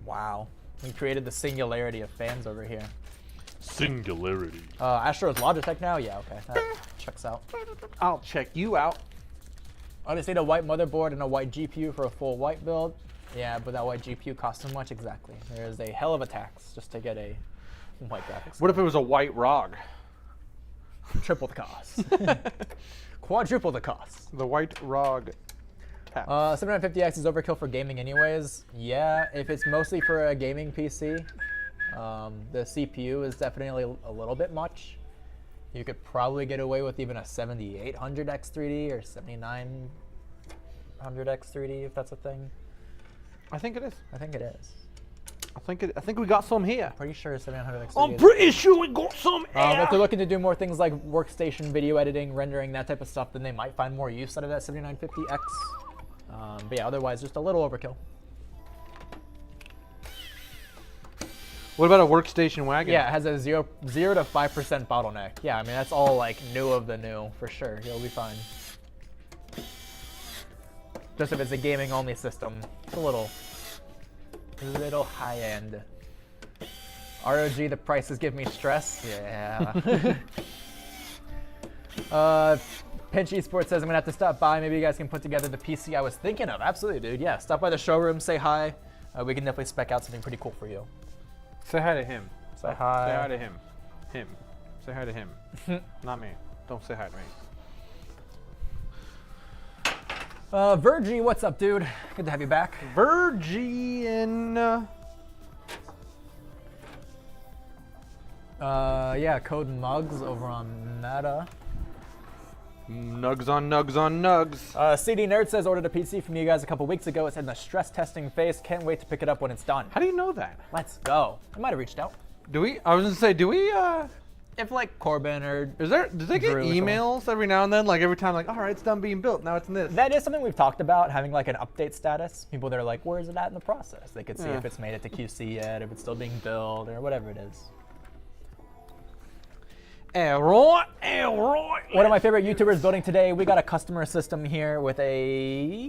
Wow. We created the singularity of fans over here. Singularity. Astro is Logitech now? Yeah, okay. That checks out. I'll check you out. I just need a white motherboard and a white GPU for a full white build. Yeah, but that white GPU costs so much exactly. There is a hell of a tax just to get a white graphics. What if it was a white ROG? Triple the cost. Quadruple the cost. The white ROG. 750X is overkill for gaming anyways. Yeah, if it's mostly for a gaming PC, the CPU is definitely a little bit much. You could probably get away with even a 7800X3D or 7900X3D if that's a thing. I think it is. I think it is. I think we got some here. Pretty sure 7900X3D I'm is. pretty sure we got some here. If they're looking to do more things like workstation video editing, rendering, that type of stuff, then they might find more use out of that 7950X. But yeah, otherwise just a little overkill. What about a workstation wagon? Yeah, it has a 0 to 5% bottleneck. Yeah, I mean that's all like new of the new for sure. You'll be fine. Just if it's a gaming only system, it's a little high end. ROG, the prices give me stress. Yeah. Pinch Esports says I'm gonna have to stop by. Maybe you guys can put together the PC I was thinking of. Absolutely, dude. Yeah, stop by the showroom, say hi. We can definitely spec out something pretty cool for you. Say hi to him. Say hi. Say hi to him. Him. Say hi to him. Not me. Don't say hi to me. Virgie, what's up, dude? Good to have you back. Virgin. Yeah, code mugs over on Meta. Nugs on nugs on nugs. CD Nerd says, ordered a PC from you guys a couple weeks ago. It's in the stress testing phase. Can't wait to pick it up when it's done. How do you know that? Let's go. I might have reached out. Do we? I was gonna say, do we? If like Corbin or Do they get Drew or emails every now and then? Like every time, like, all right, it's done being built. Now it's in this. that is something we've talked about, having like an update status. People that are like, where is it at in the process? They could see if it's made it to QC yet, if it's still being built, or whatever it is. Alright. One of my favorite YouTubers building today. We got a customer system here with a,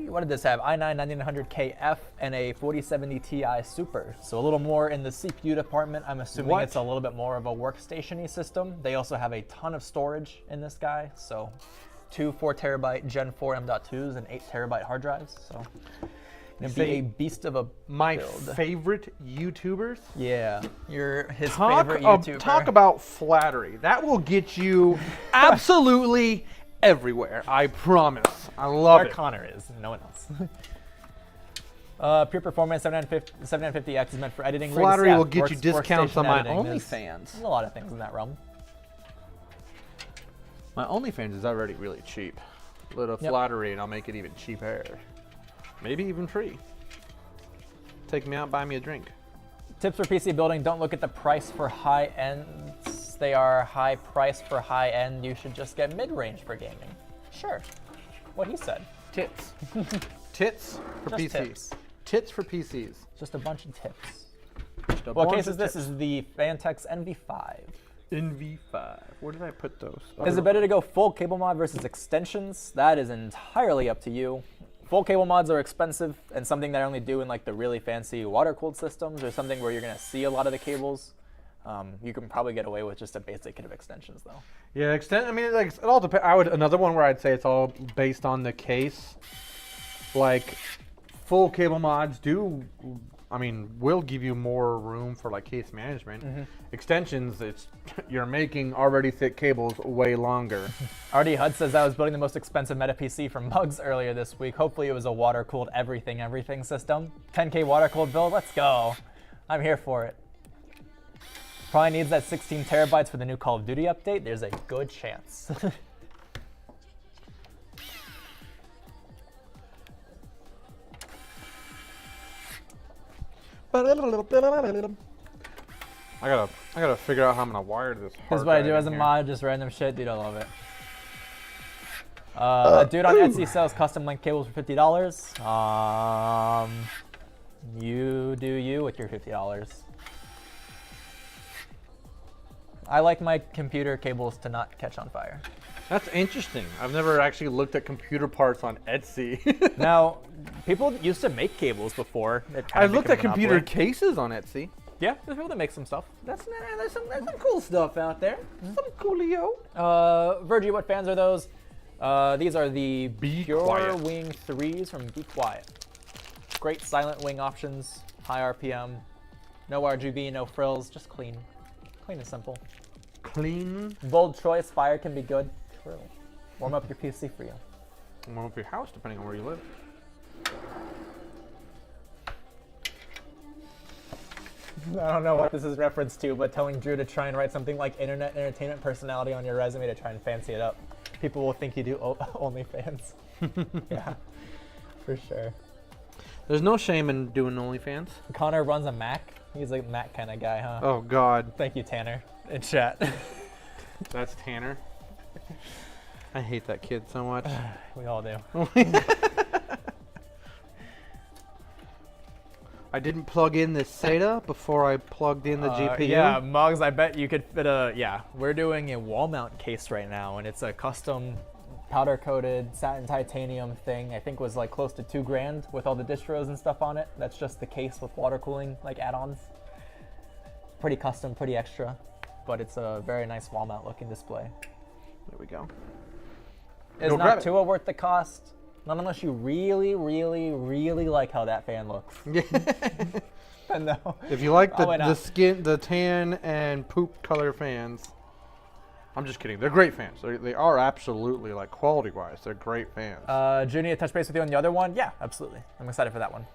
what did this have? i9-9900KF and a 4070 Ti Super. So a little more in the CPU department. I'm assuming it's a little bit more of a workstation-y system. They also have a ton of storage in this guy. So 2 4TB Gen 4 M.2s and 8TB hard drives. So gonna be a beast of a build. Favorite YouTubers. Yeah, you're his favorite YouTuber. Talk about flattery. That will get you absolutely everywhere. I promise. I love it. Connor is, no one else. Pure Performance 7950X is meant for editing. Flattery will Yeah, get you discounts on my editing. OnlyFans. There's a lot of things in that realm. My OnlyFans is already really cheap. A little flattery and I'll make it even cheaper. Maybe even free. Take me out, buy me a drink. Tips for PC building, don't look at the price for high ends. They are high price for high end. You should just get mid-range for gaming. Sure, what he said. Tits. Tits for Just PCs. tips. Tits for PCs. Just a bunch of tips. Just a What bunch case of is this? tips. Is the Fantex NV5. NV5. Where did I put those? Is it better to go full cable mod versus extensions? That is entirely up to you. Full cable mods are expensive and something that I only do in like the really fancy water-cooled systems or something where you're gonna see a lot of the cables. You can probably get away with just a basic kit of extensions though. Yeah, I mean, like it all depends. Another one where I'd say it's all based on the case. Like full cable mods will give you more room for like case management. Extensions, you're making already thick cables way longer. RD Hud says I was building the most expensive meta PC from Mugs earlier this week. Hopefully it was a water-cooled everything system. 10K water-cooled build, let's go. I'm here for it. Probably needs that 16 terabytes for the new Call of Duty update. There's a good chance. I gotta figure out how I'm gonna wire this. This is what I do as a mod, just random shit. Dude, I love it. A dude on Etsy sells custom link cables for $50. You do you with your $50. I like my computer cables to not catch on fire. That's interesting. I've never actually looked at computer parts on Etsy. Now, people used to make cables before. I've looked at computer cases on Etsy. Yeah, there's people that make some stuff. There's some cool stuff out there. Some coolio. Virgie, what fans are those? These are the Be Pure Quiet. Wing 3s from Be Quiet. Great silent wing options, high RPM, no RGB, no frills, just clean. Clean and simple. Clean. Bold choice, fire can be good. True. Warm up your PC for you. Warm up your house, depending on where you live. I don't know what this is reference to, but telling Drew to try and write something like internet entertainment personality on your resume to try and fancy it up. People will think you do OnlyFans. Yeah, for sure. There's no shame in doing OnlyFans. Connor runs a Mac. He's a Mac kind of guy, huh? Oh God. Thank you, Tanner, in chat. That's Tanner. I hate that kid so much. We all do. I didn't plug in the SATA before I plugged in the GPU. Yeah, Mugs, I bet you could fit we're doing a wall mount case right now, and it's a custom powder-coated satin titanium thing. I think was like close to $2,000 with all the distros and stuff on it. That's just the case with water cooling, like add-ons. Pretty custom, pretty extra, but it's a very nice wall mount looking display. There we go. It's Go not grab it. too worth the cost, not unless you really, really, really like how that fan looks. Yeah. No. If you like Probably the not. skin, the tan and poop color fans, I'm just kidding. They're great fans. They are absolutely, like, quality-wise, they're great fans. Junie, touch base with you on the other one? Yeah, absolutely. I'm excited for that one.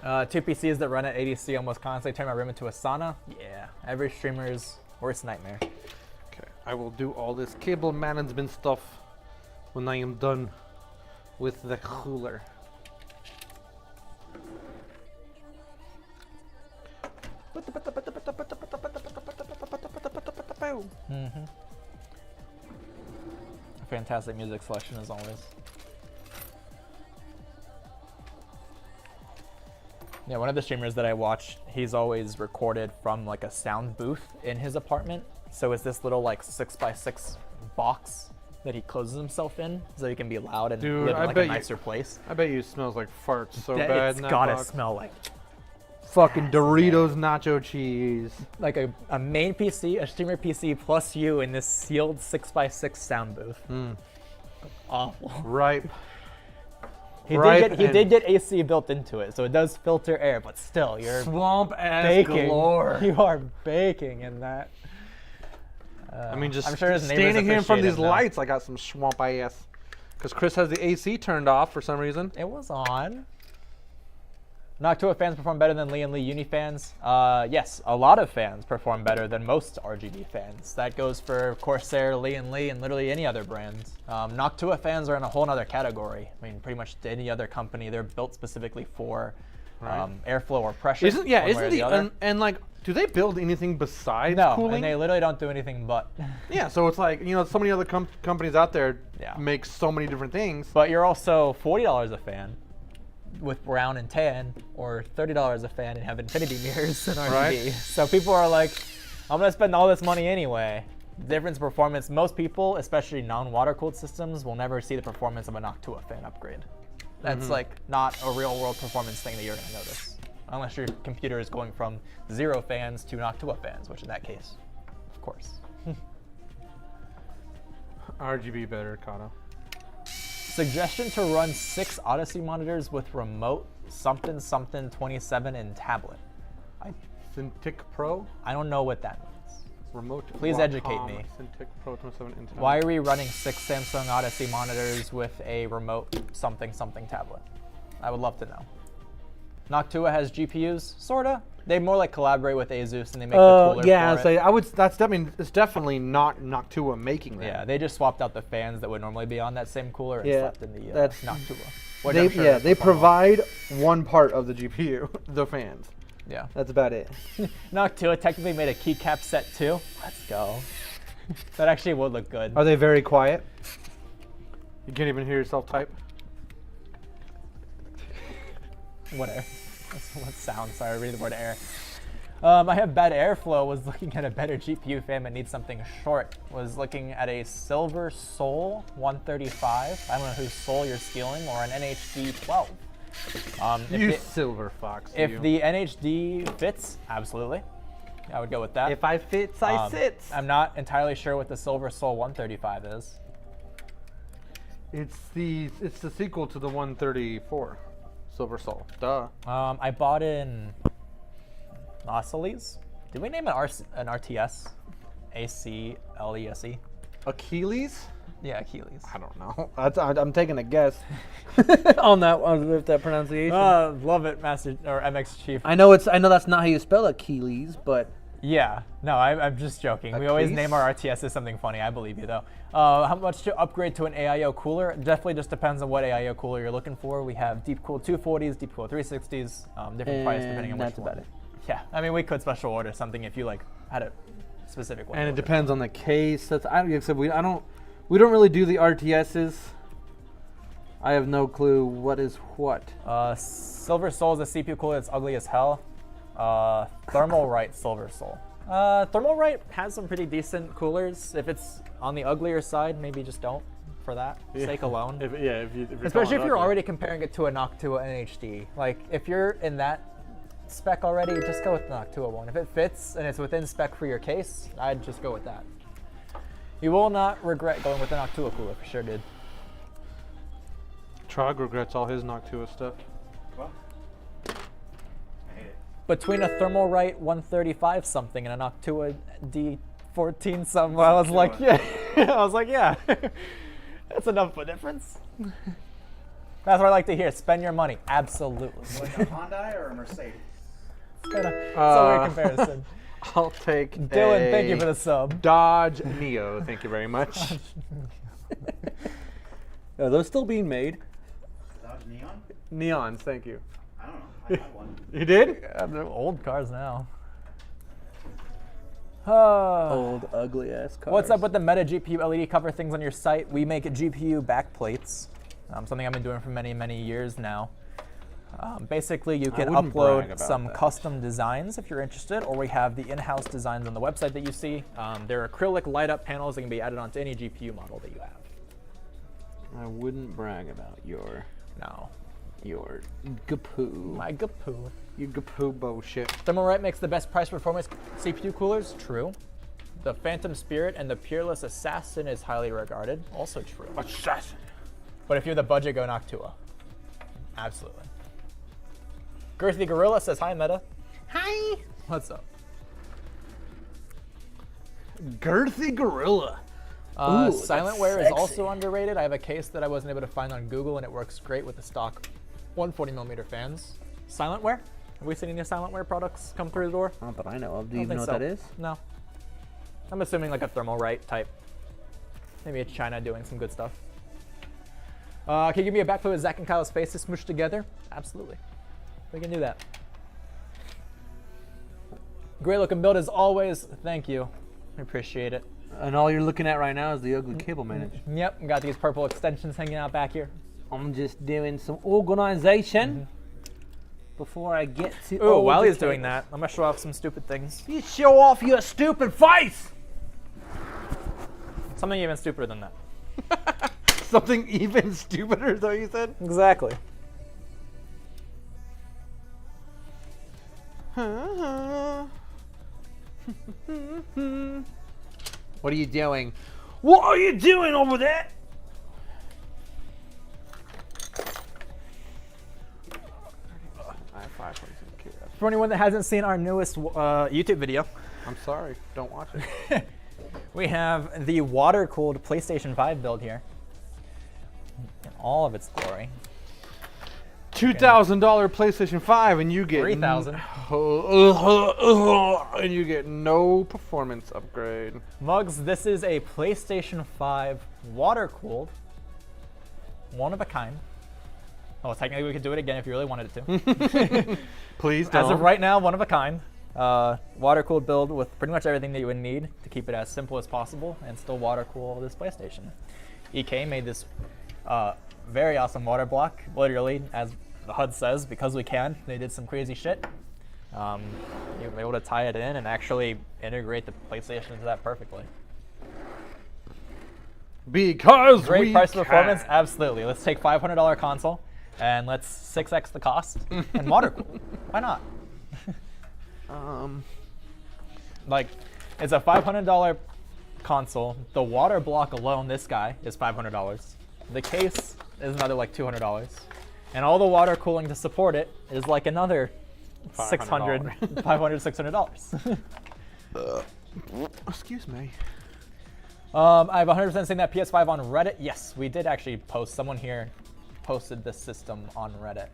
Two PCs that run at ADC almost constantly turn my room into a sauna. Yeah, every streamer's worst nightmare. Okay, I will do all this cable management stuff when I am done with the cooler. Mm-hmm. Fantastic music selection as always. Yeah, one of the streamers that I watch, he's always recorded from like a sound booth in his apartment. So it's this little like 6x6 box that he closes himself in so he can be loud and live in like a nicer place. I bet you it smells like farts so That- bad It's in that gotta box. smell like Fucking Doritos nacho cheese. like a main PC, a streamer PC plus you in this sealed 6x6 sound booth. Awful. Ripe. He Ripe did get AC built into it, so it does filter air, but still, you're Swamp ass baking. galore. You are baking in that. I mean, just I'm sure his neighbors standing here in front of appreciate these him, though. lights, I got some swamp ass. Because Chris has the AC turned off for some reason. It was on. Noctua fans perform better than Lee and Lee Uni fans. Yes, a lot of fans perform better than most RGB fans. That goes for Corsair, Lee and Lee, and literally any other brand. Noctua fans are in a whole other category. I mean, pretty much any other company, they're built specifically for airflow or pressure. Isn't and like, do they build anything besides No, cooling? and they literally don't do anything but. Yeah, so it's like, you know, so many other companies out there Yeah. make so many different things. But you're also $40 a fan with brown and tan, or $30 a fan and have infinity mirrors and RGB. Right. So people are like, I'm gonna spend all this money anyway. Difference in performance. Most people, especially non-water cooled systems, will never see the performance of a Noctua fan upgrade. That's like not a real world performance thing that you're gonna notice. Unless your computer is going from 0 fans to Noctua fans, which in that case, of course. RGB better, Kato. Suggestion to run 6 Odyssey monitors with remote something 27 and tablet. Cintiq Pro? I don't know what that means. Remote. Please educate me. Cintiq Pro 27 inch. Why are we running 6 Samsung Odyssey monitors with a remote something tablet? I would love to know. Noctua has GPUs, sorta. They more like collaborate with Asus and they make the cooler yeah, for so it. I would. It's definitely not Noctua making that. Yeah, they just swapped out the fans that would normally be on that same cooler and Yeah, slapped in the that's- Noctua. Which I'm sure is They perform well. provide one part of the GPU, the fans. Yeah. That's about it. Noctua technically made a keycap set too. Let's go. That actually would look good. Are they very quiet? You can't even hear yourself type. Whatever. What sound? Sorry, read the word air. I have bad airflow. Was looking at a better GPU fan but needs something short. Was looking at a Silver Soul 135. I don't know whose soul you're stealing, or an NHD 12. You silver fox. If you. the NHD fits, absolutely. I would go with that. If I fits, I sits. I'm not entirely sure what the Silver Soul 135 is. It's the sequel to the 134, Silver Soul. Duh. I bought in Achilles. Did we name an RTS? ACLESE? Achilles? Yeah, Achilles. I don't know. I'm taking a guess on that with that pronunciation. Love it, Master or MX Chief. I know that's not how you spell Achilles, but Yeah, no, I'm just joking. We always Achilles? name our RTS as something funny. I believe you though. How much to upgrade to an AIO cooler? Definitely just depends on what AIO cooler you're looking for. We have deep cool 240s, deep cool 360s, different price depending on which that's one. about it. Yeah, I mean we could special order something if you like had a specific one. and it depends on the case. That's we don't really do the RTSs. I have no clue what is what. Silver Soul is a CPU cooler that's ugly as hell. Thermalright Silver Soul. Thermalright has some pretty decent coolers. If it's on the uglier side, maybe just don't for that sake alone. Especially if you're already comparing it to a Noctua NHD. Like if you're in that spec already, just go with the Noctua one. If it fits and it's within spec for your case, I'd just go with that. You will not regret going with the Noctua cooler for sure, dude. Trog regrets all his Noctua stuff. Well, I hate it. Between a Thermalright 135 something and a Noctua D14 something, I was like, yeah. I was like, yeah. That's enough of a difference. That's what I like to hear. Spend your money. Absolutely. Like a Hyundai or a Mercedes? It's a weird comparison. I'll take Dylan, thank you for the sub. Dodge Neo. Thank you very much. Are those still being made? Dodge Neon? Neons, thank you. I don't know. I have one. You did? Yeah, they're old cars now. Old, ugly ass cars. What's up with the Meta GPU LED cover things on your site? We make GPU backplates. Something I've been doing for many, many years now. Basically, you can wouldn't brag upload about some that. custom designs if you're interested, or we have the in-house designs on the website that you see. They're acrylic light-up panels that can be added onto any GPU model that you have. I wouldn't brag about your gapoo. My gapoo. Your gapoo bullshit. Thermalright makes the best price performance CPU coolers. True. The Phantom Spirit and the Peerless Assassin is highly regarded. Also true. Assassin. But if you're the budget, go Noctua. Absolutely. Girthy Gorilla says, hi, Meta. Hi. What's up? Girthy Gorilla. Silentware is sexy. also underrated. I have a case that I wasn't able to find on Google, and it works great with the stock 140mm fans. Silentware? Have we seen any Silentware products come through the door? Not that I know of. Do I you don't even know think what that so. is? No. I'm assuming like a Thermalright type. Maybe it's China doing some good stuff. Can you give me a backflip with Zach and Kyle's faces smooshed together? Absolutely. We can do that. Great looking build as always. Thank you. I appreciate it. And all you're looking at right now is the ugly cable manage. Yep, got these purple extensions hanging out back here. I'm just doing some organization before I get to. Oh, while he's doing that, I'm gonna show off some stupid things. You show off your stupid face. Something even stupider than that. Something even stupider, is that what you said? Exactly. What are you doing? What are you doing over there? For anyone that hasn't seen our newest YouTube video, I'm sorry, don't watch it. we have the water-cooled PlayStation 5 build here in all of its glory. $2,000 PlayStation 5 and you get $3,000. And you get no performance upgrade. Mugs, this is a PlayStation 5 water-cooled, one of a kind. Oh, technically we could do it again if you really wanted it to. Please don't. As of right now, one of a kind. Water-cooled build with pretty much everything that you would need to keep it as simple as possible and still water-cool this PlayStation. EK made this very awesome water block, literally, as the HUD says, because we can. They did some crazy shit. You were able to tie it in and actually integrate the PlayStation into that perfectly. Because Great we price can. performance, absolutely. Let's take $500 console and let's 6x the cost and water cool. Why not? Like, it's a $500 console. The water block alone, this guy, is $500. The case is another like $200. And all the water cooling to support it is like another $600, $500, $600. Excuse me. I've 100% seen that PS5 on Reddit. Yes, we did actually post. Someone here posted this system on Reddit.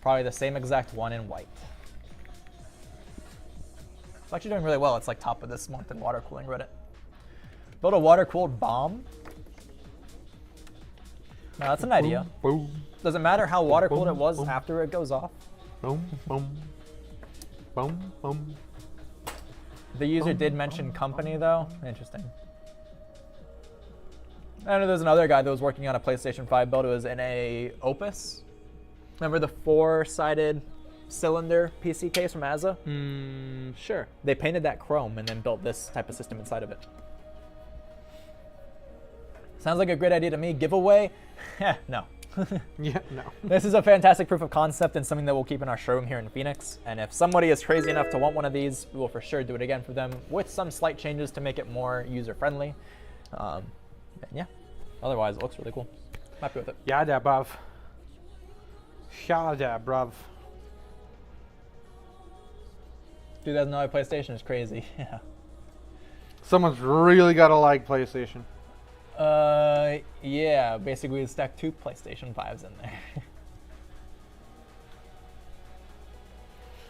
Probably the same exact one in white. It's actually doing really well. It's like top of this month in water cooling Reddit. Build a water-cooled bomb. Now that's an idea. Boom, Doesn't matter how water-cooled boom, it was boom. after it goes off. boom, boom, boom, boom. The user did mention company though. Interesting. I know there's another guy that was working on a PlayStation 5 build. It was in a Opus. Remember the 4-sided cylinder PC case from Azza? Sure. They painted that chrome and then built this type of system inside of it. Sounds like a great idea to me. Giveaway? No. Yeah, no. This is a fantastic proof of concept and something that we'll keep in our showroom here in Phoenix. And if somebody is crazy enough to want one of these, we will for sure do it again for them with some slight changes to make it more user-friendly. Yeah, otherwise it looks really cool. Happy with it. Yeah, da, bruv. Yeah, bruv. $2,000 PlayStation is crazy. Yeah. Someone's really got to like PlayStation. Yeah, basically we stacked 2 PlayStation 5s in there.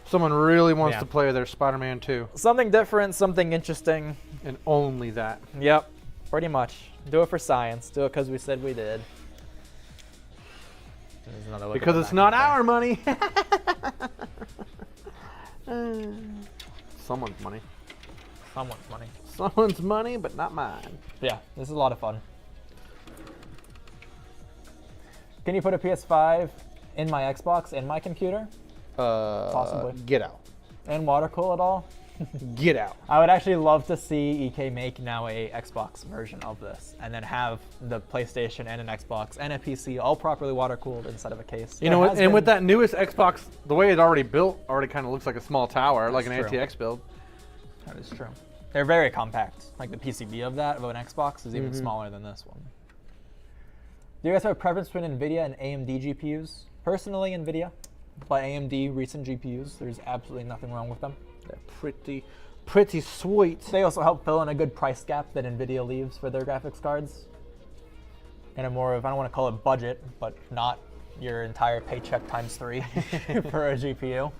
Someone really wants Yeah. to play their Spider-Man 2. Something different, something interesting. And only that. Yep, pretty much. Do it for science. Do it because we said we did. There's another look at Because the it's back not of the our money. Someone's money. Someone's money. Someone's money, but not mine. Yeah, this is a lot of fun. Can you put a PS5 in my Xbox in my computer Possibly. Get out. and water cool it all? Get out. I would actually love to see EK make now a Xbox version of this, and then have the PlayStation and an Xbox and a PC all properly water cooled inside of a case. You know what? And with that newest Xbox, the way it's already built, already kind of looks like a small tower, like an That's true. ATX build. That is true. They're very compact. Like the PCB of that, of an Xbox, is even smaller than this one. Do you guys have a preference between NVIDIA and AMD GPUs? Personally, NVIDIA, but AMD recent GPUs, there's absolutely nothing wrong with them. They're pretty sweet. They also help fill in a good price gap that NVIDIA leaves for their graphics cards. And a more of, I don't want to call it budget, but not your entire paycheck times 3 for a GPU.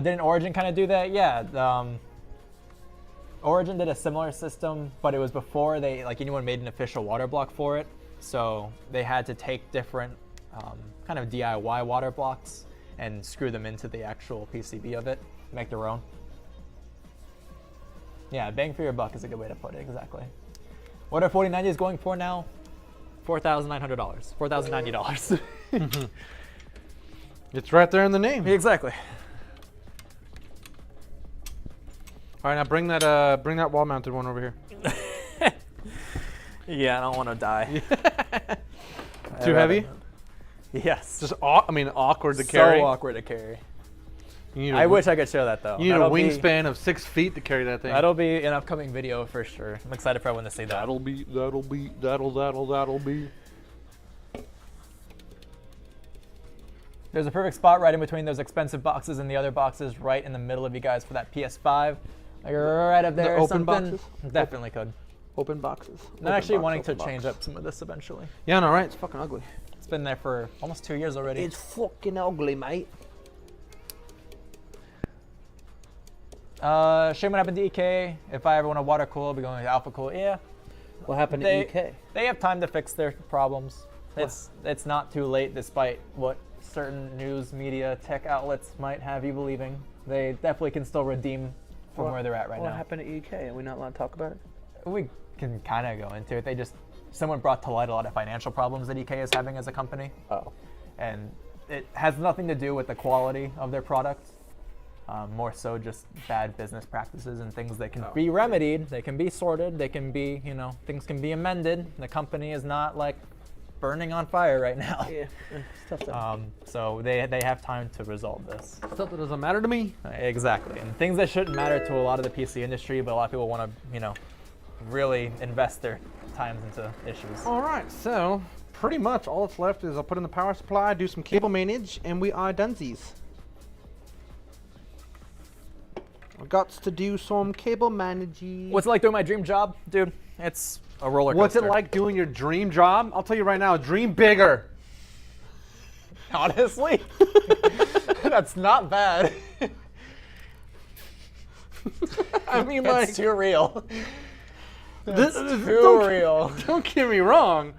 Didn't Origin kind of do that? Yeah. Origin did a similar system, but it was before they, like, anyone made an official water block for it. So they had to take different kind of DIY water blocks and screw them into the actual PCB of it, make their own. Yeah, bang for your buck is a good way to put it, exactly. What are 4090s going for now? $4,900, $4,090. It's right there in the name. Exactly. All right, now bring that wall-mounted one over here. Yeah, I don't want to die. Too heavy? Yes. Just awkward to carry. So awkward to carry. You need I wish I could show that though. You need a That'll be- wingspan of 6 feet to carry that thing. That'll be an upcoming video for sure. I'm excited for everyone to see that. That'll be. There's a perfect spot right in between those expensive boxes and the other boxes, right in the middle of you guys for that PS5. Like right up there. or open something. boxes? Definitely could. Open boxes. I'm actually wanting to change up some of this eventually. Yeah, no, right? It's fucking ugly. It's been there for almost 2 years already. It's fucking ugly, mate. Shame what happened to EK. If I ever want to water cool, I'll be going to Alpha Cool. Yeah. What happened to EK? They have time to fix their problems. It's not too late, despite what certain news media tech outlets might have you believing. They definitely can still redeem from where they're at right What now. happened to EK? Are we not allowed to talk about it? We can kind of go into it. Someone brought to light a lot of financial problems that EK is having as a company. Oh. And it has nothing to do with the quality of their product. More so just bad business practices and things that can be remedied. They can be sorted. They can be, things can be amended. The company is not like burning on fire right now. Yeah. It's tough stuff. So they have time to resolve this. Stuff that doesn't matter to me. Exactly. And things that shouldn't matter to a lot of the PC industry, but a lot of people want to, really invest their times into issues. All right, so pretty much all that's left is I'll put in the power supply, do some cable manage, and we are donesies. I've got to do some cable managing. What's it like doing my dream job, dude? It's a roller coaster. What's it like doing your dream job? I'll tell you right now, dream bigger. Honestly, that's not bad. I mean, That's like, too real. this Too is don't, real. Don't get me wrong.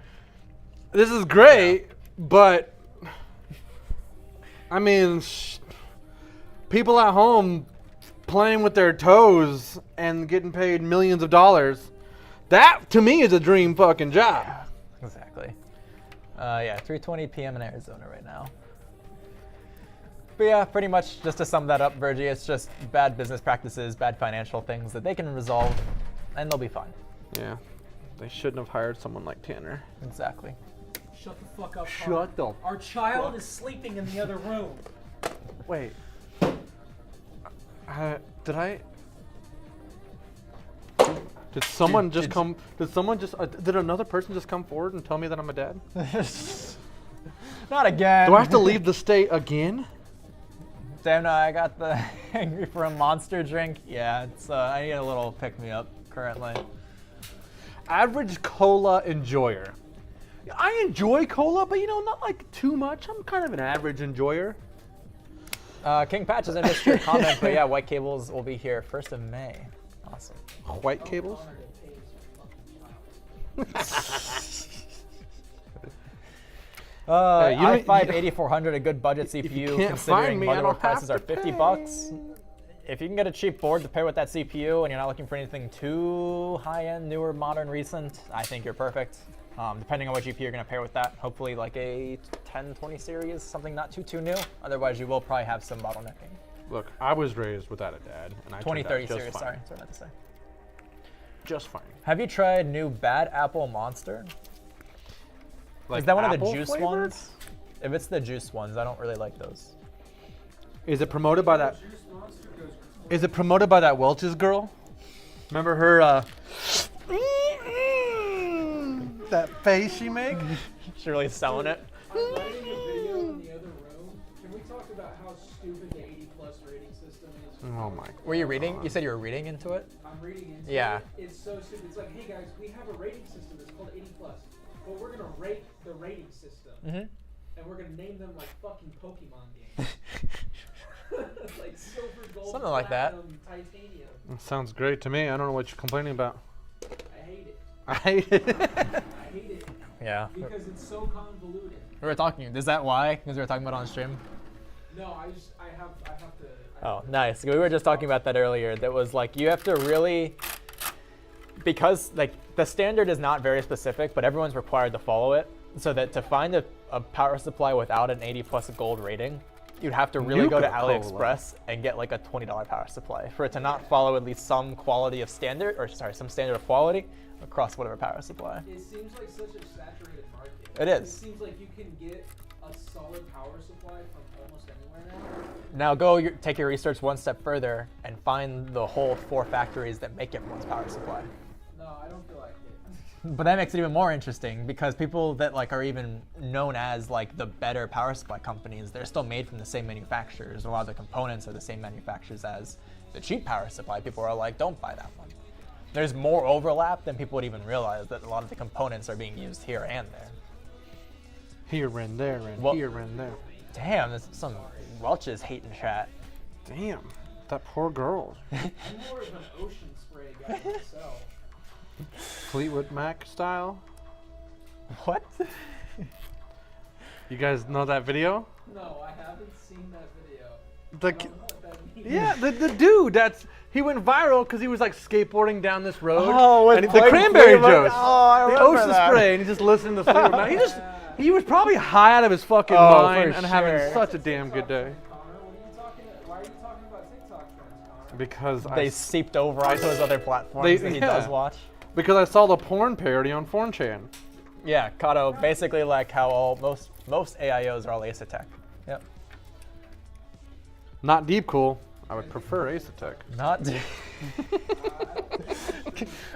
This is great, but I mean, people at home playing with their toes and getting paid millions of dollars. That to me is a dream fucking job. Exactly. 3:20 p.m. in Arizona right now. But yeah, pretty much just to sum that up, Virgie, it's just bad business practices, bad financial things that they can resolve, and they'll be fine. Yeah, they shouldn't have hired someone like Tanner. Exactly. Shut the fuck up. Shut the. Our child is sleeping in the other room. Wait. Did I? Did someone just come? Did someone just? Did another person just come forward and tell me that I'm a dad? Not again. Do I have to leave the state again? Damn, no, I got the angry for a monster drink. Yeah, it's I need a little pick-me-up currently. Average cola enjoyer. I enjoy cola, but not like too much. I'm kind of an average enjoyer. King Patch has missed your comment, but yeah, White Cables will be here 1st of May. Awesome. White cables? i5 8400, a good budget CPU can't find considering me, I motherboard don't prices have are to $50. If you can get a cheap board to pair with that CPU and you're not looking for anything too high-end, newer, modern, recent, I think you're perfect. Depending on what GPU you're going to pair with that, hopefully like a 1020 series, something not too new. Otherwise, you will probably have some bottlenecking. Look, I was raised without a dad, and I 2030 turned out series, just sorry, fine. that's what I meant to say. Just fine. Have you tried new Bad Apple Monster? Like Is that one of the apple juice flavored? ones? If it's the juice ones, I don't really like those. Is it promoted by that? Is it promoted by that Welch's girl? Remember her? That face she make? She's really selling it. I'm writing a video in the other room. Can we talk about how stupid the 80+ rating system is? Oh my. Were you reading? You said you were reading into it? I'm reading into Yeah. it. It's so stupid. It's like, hey guys, we have a rating system that's called 80+, but we're gonna rate the rating system, and we're gonna name them like fucking Pokemon games. Like silver, gold, Something like that. platinum, titanium. That sounds great to me. I don't know what you're complaining about. I hate it. I hate it. I hate it Yeah. because it's so convoluted. We were talking. Is that why? Because we were talking about it on stream. No, I have to. Oh, nice. We were just talking about that earlier. That was like you have to really, because like the standard is not very specific, but everyone's required to follow it. So that to find a power supply without an 80+ gold rating, you'd have to really go to Nuka-Cola. AliExpress and get like a $20 power supply for it to not follow at least some quality of standard, or sorry, some standard of quality across whatever power supply. It seems like such a saturated market. It is. It seems like you can get a solid power supply from almost anywhere now. Now go take your research one step further and find the whole 4 factories that make everyone's power supply. No, I don't feel like it. But that makes it even more interesting because people that like are even known as like the better power supply companies, they're still made from the same manufacturers. A lot of the components are the same manufacturers as the cheap power supply. People are like, don't buy that one. There's more overlap than people would even realize that a lot of the components are being used here and there. Here and there and Well- here and there. Damn, there's some Welch's hate in chat. Damn, that poor girl. I'm more of an ocean spray guy myself. Fleetwood Mac style. What? You guys know that video? No, I haven't seen that video. The, I don't know what that means. yeah, the dude he went viral because he was like skateboarding down this road. Oh, and with the Blake cranberry Fleetwood. juice. Oh, I the remember ocean that. spray, and he just listened to Fleetwood Mac. He was probably high out of his fucking Oh, mind for and sure. having such a damn good day. Connor, why are you talking about TikTok trends, Connor? Because They seeped over onto his other platforms They- that he yeah. does watch. because I saw the porn parody on 4chan. Yeah, Kato, basically like how most AIOs are all Asetek. Yep. Not deep cool. I would prefer Asetek. Not.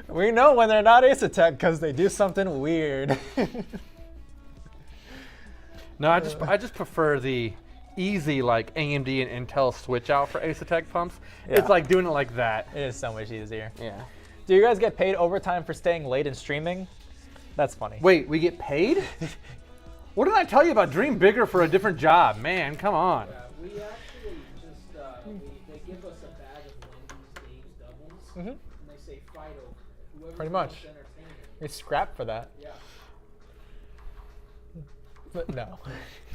We know when they're not Asetek because they do something weird. No, I just prefer the easy like AMD and Intel switch out for Asetek pumps. Yeah. It's like doing it like that. It is so much easier. Yeah. Do you guys get paid overtime for staying late and streaming? That's funny. Wait, we get paid? What did I tell you about dream bigger for a different job? Man, come on. We actually just, they give us a bag of Wendy's Dave's doubles, and they say fight over it. Whoever's Pretty much. most entertaining. We scrap for that. Yeah. But no.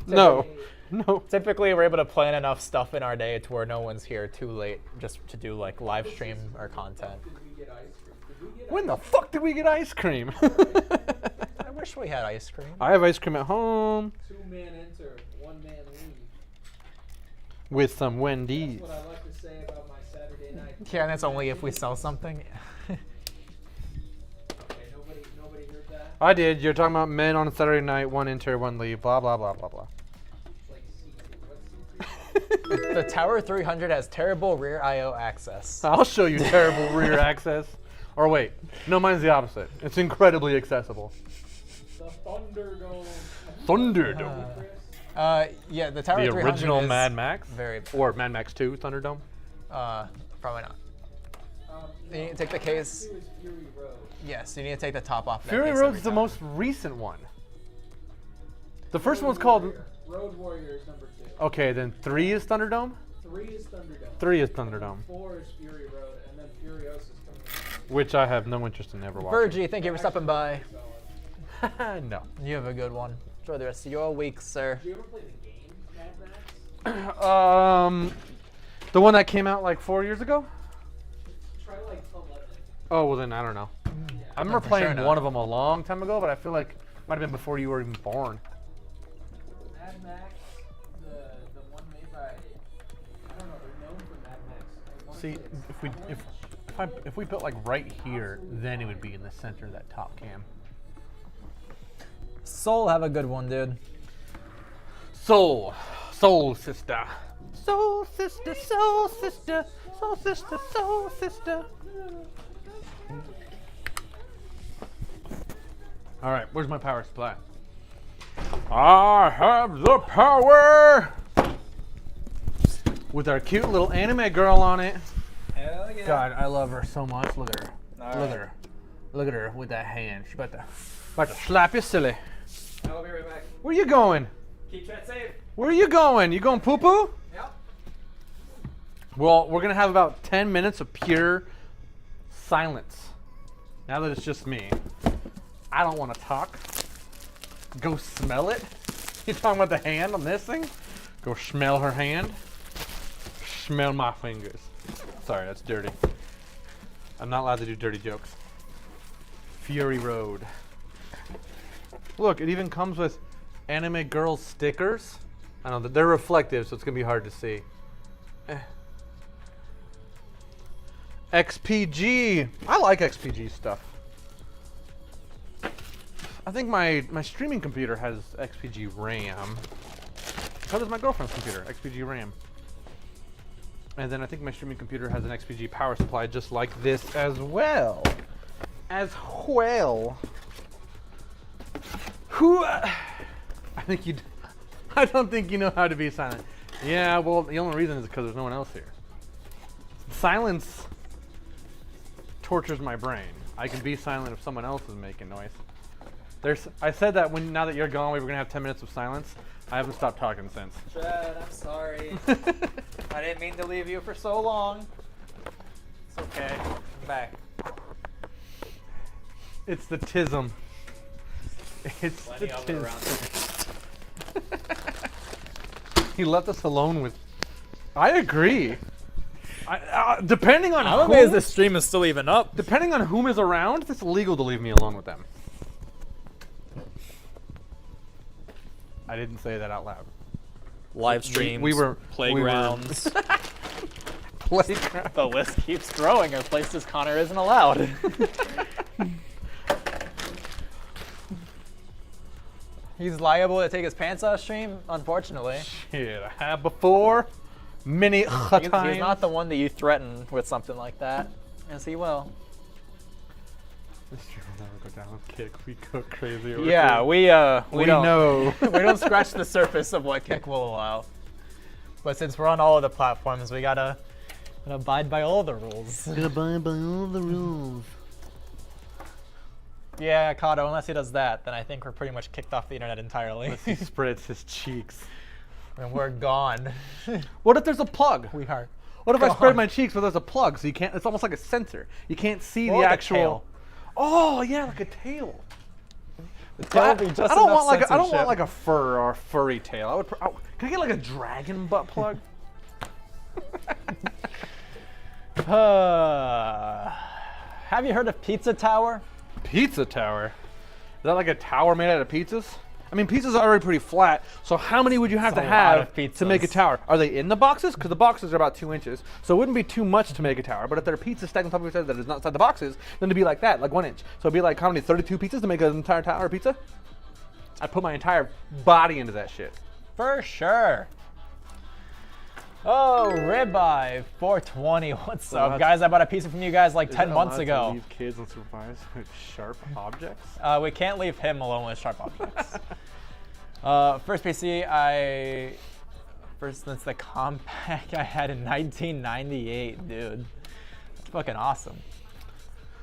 No. No. Typically, we're able to plan enough stuff in our day to where no one's here too late just to do like live stream or content. Did we get ice cream? Did we get When the fuck did we get ice cream? I wish we had ice cream. I have ice cream at home 2-man enter, 1-man leave. with some Wendy's. That's what I like to say about my Saturday night. Yeah, and that's only if we sell something. Okay, nobody heard that? I did. You're talking about men on a Saturday night, 1 enter, 1 leave, blah, blah, blah, blah, blah. It's like C2. What's C2? The Tower 300 has terrible rear I/O access. I'll show you terrible rear access. Or wait, no, mine's the opposite. It's incredibly accessible. The Thunderdome. Thunderdome. Chris? Yeah, the Tower The 300 original is Mad Max? very. Or Mad Max 2 Thunderdome? Probably not. No, You take the case. Two is Fury Road. Yes, you need to take the top off. Fury Road's the most recent one. The first one's called. Road Warrior is number 2. Okay, then 3 is Thunderdome. 3 is Thunderdome. 3 is Thunderdome. 4 is Fury Road, and then Furiosa is coming in. Which I have no interest in ever watching. Virgie, thank you for stopping by. No. You have a good one. Enjoy the rest of your week, sir. Did you ever play the game Mad Max? The one that came out like 4 years ago. Try like 11. Oh well, then I don't know. I remember for playing sure not. one of them a long time ago, but I feel like it might have been before you were even born. Mad Max, the one made by, I don't know, they're known for Mad Max. I wanna See, say it's if we put like right here, then it would be in the center of that top cam. Soul, have a good one, dude. Soul sister. Soul sister, soul sister, soul sister, soul sister. All right, where's my power supply? I have the power! With our cute little anime girl on it. Hell yeah. God, I love her so much. Look at her. Look at her. Look at her with that hand. She's about to slap you silly. I'll be right back. Where you going? Keep chat safe. Where are you going? You going poo-poo? Yep. Well, we're going to have about 10 minutes of pure silence. Now that it's just me. I don't want to talk. Go smell it. You talking about the hand on this thing? Go smell her hand. Smell my fingers. Sorry, that's dirty. I'm not allowed to do dirty jokes. Fury Road. Look, it even comes with anime girl stickers. I don't know, they're reflective, so it's going to be hard to see. XPG. I like XPG stuff. I think my streaming computer has XPG RAM. So does my girlfriend's computer, XPG RAM. And then I think my streaming computer has an XPG power supply just like this as well. I don't think you know how to be silent. Yeah, well, the only reason is because there's no one else here. Silence tortures my brain. I can be silent if someone else is making noise. I said that now that you're gone, we were gonna have 10 minutes of silence. I haven't stopped talking since. Chad, I'm sorry. I didn't mean to leave you for so long. It's okay. I'm back. It's the tism. It's the Plenty of it around tism. He left us alone with. I agree. Depending on I'm amazed this stream is still even up. Depending on whom is around, it's illegal to leave me alone with them. I didn't say that out loud. Live streams, we were playgrounds. Playground. The list keeps growing of places Connor isn't allowed. He's liable to take his pants off stream, unfortunately. Shit, I have before. Many He's times. not the one that you threaten with something like that. Yes, he will. This stream will never go down. Kick, we go crazy. Over Yeah, here. we We don't know. we don't scratch the surface of what Kick will allow. But since we're on all of the platforms, we gotta abide by all the rules. Abide by all the rules. Yeah, Kato, unless he does that, then I think we're pretty much kicked off the internet entirely. Unless he spreads his cheeks. And we're gone. What if there's a plug? We are. What if I gone. spread my cheeks but there's a plug so you can't, it's almost like a sensor. You can't see Or the like a actual. tail. Oh, yeah, like a tail. The tail would be just I don't enough want like I don't censorship. want like a fur or a furry tail. Can I get like a dragon butt plug? Have you heard of Pizza Tower? Pizza tower? Is that like a tower made out of pizzas? I mean, pizzas are already pretty flat, so how many would you have It's to a lot have of to make a pizzas. tower? Are they in the boxes? Because the boxes are about 2 inches, so it wouldn't be too much to make a tower. But if there are pizzas stacked on top of each other that is not inside the boxes, then it'd be like that, like 1 inch. So it'd be like how many, 32 pizzas to make an entire tower of pizza? I'd put my entire body into that shit. For sure. Oh, ribeye 420. What's up, guys? I bought a pizza from you guys like 10 months ago. Leave kids unsupervised with sharp objects. We can't leave him alone with sharp objects. First PC since the compact I had in 1998, dude. That's fucking awesome.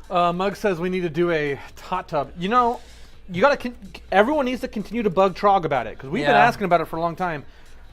Mug says we need to do a hot tub. You know, you gotta. Everyone needs to continue to bug Trog about it because we've been asking about it for a long time.